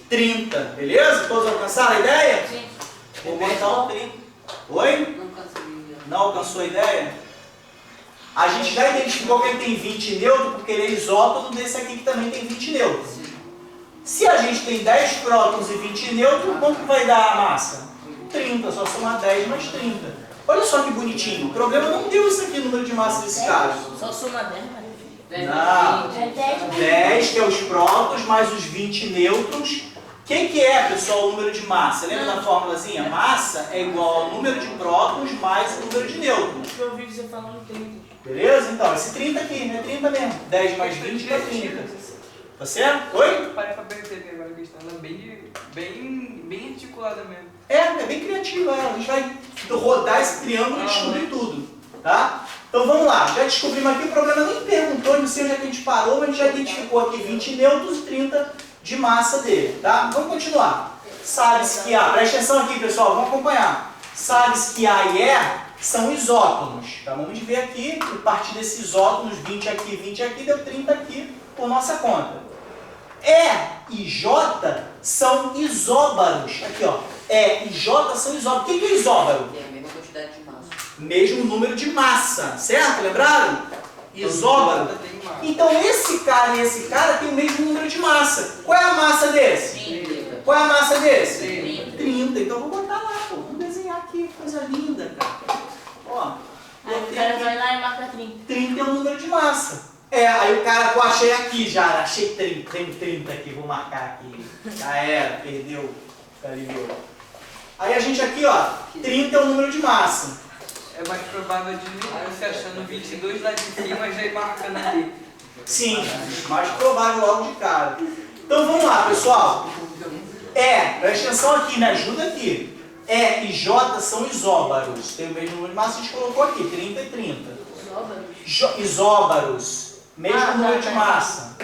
30, beleza? Todos alcançaram a ideia? Sim. Vou botar o 30. Oi? Não alcançou a ideia? A gente já identificou que ele tem 20 nêutrons porque ele é isótono desse aqui que também tem 20 nêutrons. Se a gente tem 10 prótons e 20 nêutrons, quanto vai dar a massa? 30, só somar 10 mais 30. Olha só que bonitinho. O problema não deu isso aqui, o número de massa desse cara. Só soma 10, mas... Não. 10, que é os prótons, mais os 20 nêutrons. O que é, pessoal, o número de massa? Lembra da formulazinha? Massa é igual ao número de prótons mais o número de nêutrons. Eu ouvi você falando 30. Beleza? Então, esse 30 aqui, é 30 mesmo. 10 mais 20 dá 30. Tá certo? Oi? Parei pra perceber agora a questão. Ela é bem articulada mesmo. É bem criativo. A gente vai rodar esse triângulo e descobrir tudo. Tá? Então vamos lá. Já descobrimos aqui. O problema nem perguntou, não sei onde é que a gente parou, mas a gente já identificou aqui 20 nêutrons e 30 de massa dele. Tá? Vamos continuar. Sabe-se que A, presta atenção aqui, pessoal, vamos acompanhar. Sabe-se que A e E são isótonos. Tá? Vamos ver aqui, a partir desses isótonos, 20 aqui, deu 30 aqui por nossa conta. E e J são isóbaros. Aqui, ó. E e J são isóbaros. O que é isóbaro? Tem a mesma quantidade de massa. Mesmo número de massa, certo? Lembraram? Isóbaro. Então esse cara e esse cara têm o mesmo número de massa. Qual é a massa desse? 30. Qual é a massa desse? 30. 30. Então eu vou botar lá, pô. Vamos desenhar aqui, coisa linda, cara. Ó. Aí o cara vai lá e marca 30. 30 é o número de massa. Aí o cara, pô, achei aqui já, achei 30, tem 30 aqui, vou marcar aqui. Já era, perdeu, aliviou. Aí a gente aqui, ó, 30 é o número de massa. É mais provável de você achando 22 lá de cima já ir marcando ali. Sim, mais provável logo de cara. Então vamos lá, pessoal. Presta atenção aqui, me ajuda aqui. E e J são isóbaros. Tem o mesmo número de massa, a gente colocou aqui, 30 e 30. Isóbaros. Mesmo número de massa.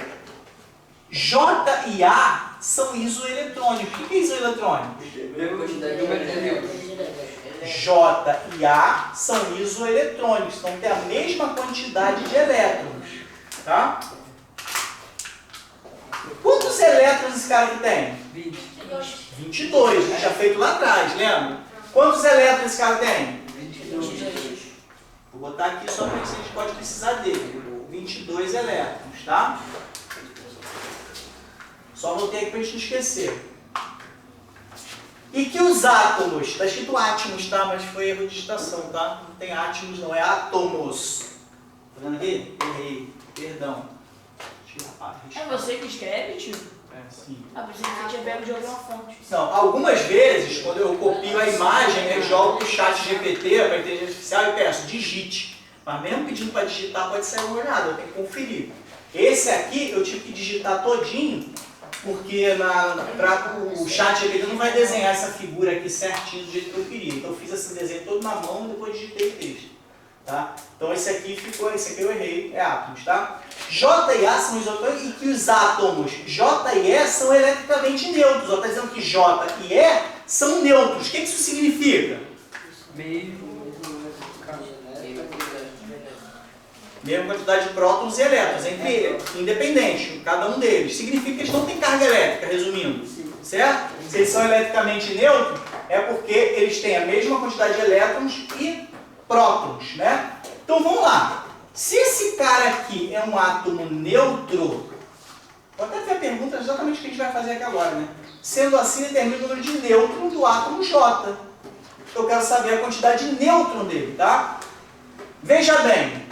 J e A são isoeletrônicos. O que é isoeletrônico? Mesma quantidade de nêutrons. J e A são isoeletrônicos, então tem a mesma quantidade de elétrons. Tá? Quantos elétrons esse cara aqui tem? 22, a gente já feito lá atrás, lembra? Quantos elétrons esse cara tem? 22. Vou botar aqui só para ver se a gente pode precisar dele. 22 elétrons, tá? Só anotei aqui para a gente não esquecer. E que os átomos, está escrito átomos, tá? Mas foi erro de digitação, tá? Não tem átomos, não, é átomos. Tá vendo aqui? Errei, perdão. É você que escreve, tio? Sim. Pensei que você tinha pego de alguma fonte. Não, algumas vezes, quando eu copio a imagem, eu jogo para o chat GPT, para a inteligência artificial, e peço, digite. Mas mesmo pedindo para digitar, pode sair uma olhada, eu tenho que conferir. Esse aqui, eu tive que digitar todinho, porque o chat GPT não vai desenhar essa figura aqui certinho do jeito que eu queria. Então eu fiz esse desenho todo na mão e depois digitei o texto. Tá? Então esse aqui eu errei, é átomos, tá? J e A são isotônicos e que os átomos J e E são eletricamente neutros. Está dizendo que J e E são neutros. O que isso significa? Mesma quantidade de prótons e elétrons, entre eles, independente, cada um deles. Significa que eles não têm carga elétrica, resumindo. Certo? Se eles são eletricamente neutros, é porque eles têm a mesma quantidade de elétrons e prótons, né? Então vamos lá. Se esse cara aqui é um átomo neutro, vou até ver a pergunta exatamente o que a gente vai fazer aqui agora, né? Sendo assim, determina o número de nêutrons do átomo J. Eu quero saber a quantidade de nêutron dele, tá? Veja bem,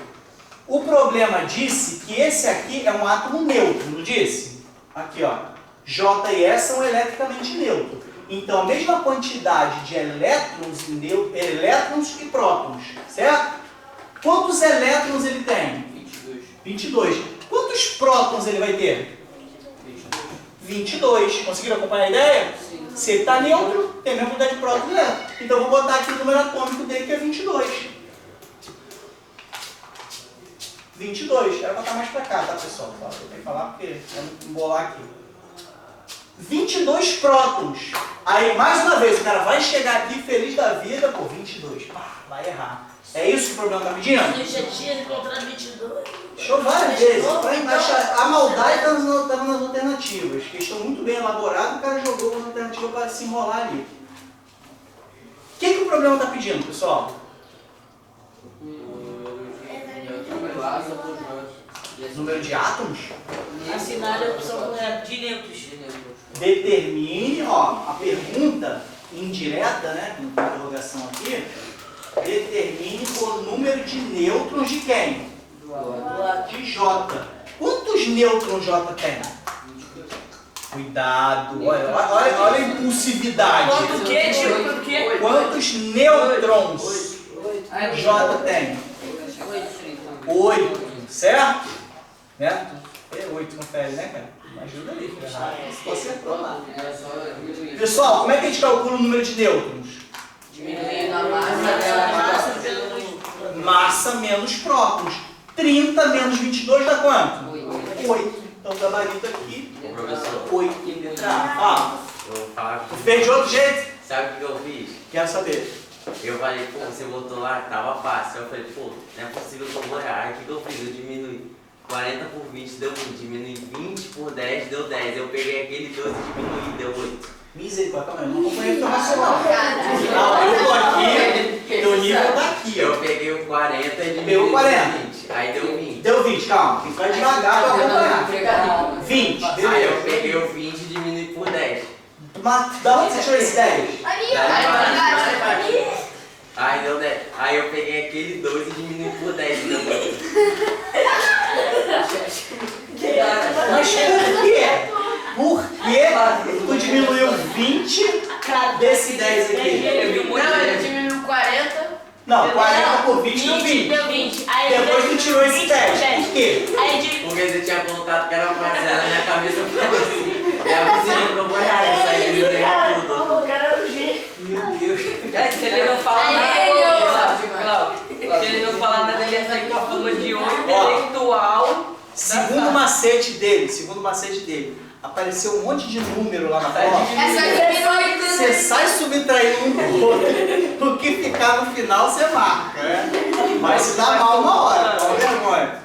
o problema disse que esse aqui é um átomo neutro, não disse? Aqui, ó. J e E são eletricamente neutros. Então, a mesma quantidade de elétrons e prótons, certo? Quantos elétrons ele tem? 22. 22. Quantos prótons ele vai ter? 22. Conseguiram acompanhar a ideia? Sim. Se ele está neutro, tem a mesma quantidade de prótons dentro. Então eu vou botar aqui o número atômico dele, que é 22. 22. Era botar mais para cá, tá, pessoal? Eu tenho que falar porque eu não embolar aqui. 22 prótons. Aí, mais uma vez, o cara vai chegar aqui feliz da vida, pô, 22. Pá, vai errar. É isso que o problema está pedindo? Eu já tinha encontrado 22. Show várias vezes. A maldade estava nas alternativas, que estão muito bem elaboradas, o cara jogou uma alternativa para se enrolar ali. O que o problema está pedindo, pessoal? Número de átomos? Assinale a opção correta. De neutros. Determine, ó, a pergunta indireta, né, com interrogação aqui, determine o número de nêutrons de quem? De J. Quantos nêutrons J tem? Cuidado, olha a impulsividade. Quanto que, tio? Quanto que? Quantos nêutrons J tem? 8, certo? Né? É 8, confere, né, cara? Ajuda aí, se você acertou lá. Pessoal, como é que a gente calcula o número de nêutrons? Diminuindo a massa pelo Massa menos prótons. 30 menos 22 dá quanto? 8. Então o gabarito aqui Ô, professor, 8. Fala. eu vou falar Tu fez de outro jeito? Sabe o que eu fiz? Quero saber. Eu falei, pô, você botou lá, tava fácil. Eu falei, pô, não é possível que eu vou errar. Aí o que eu fiz? Eu diminui 40 por 20, deu 20. Diminui 20 por 10, deu 10. Eu peguei aquele 12 e diminui, deu 8. Misericórdia, calma aí, eu não acompanhei a informação não. Não, eu tô aqui, teu nível tá aqui. Eu peguei o 40 e diminui Pegou 40. 20. Aí deu 20. Deu 20, calma, tem que ficar devagar pra acompanhar. 20, Aí beleza. eu peguei o 20 e diminui por 10. Mas da onde você tirou esse 10? Aí deu 10. Aí eu peguei aquele 12 e diminui por 10. Deu 8. Mas por quê? Por que tu diminuiu 20 desse 10 aqui? Não, ele diminuiu 40. Não, 40 por 20 deu 20. Deu 20. Aí Depois tu tirou esse 10. Por quê? Aí de... Porque você tinha colocado que era uma parcela na minha cabeça, eu falei assim. É possível que eu vou errar isso aí, ele deu tudo. O cara é um G. Meu Deus. Se ele não falar nada, se ele não falar nada, ele ia sair com a fama de um intelectual. Segundo macete dele, apareceu um monte de número lá na prova. Você sai subtraindo um do outro, o que ficar no final você marca, né? Vai se dar mal uma hora, não vergonha.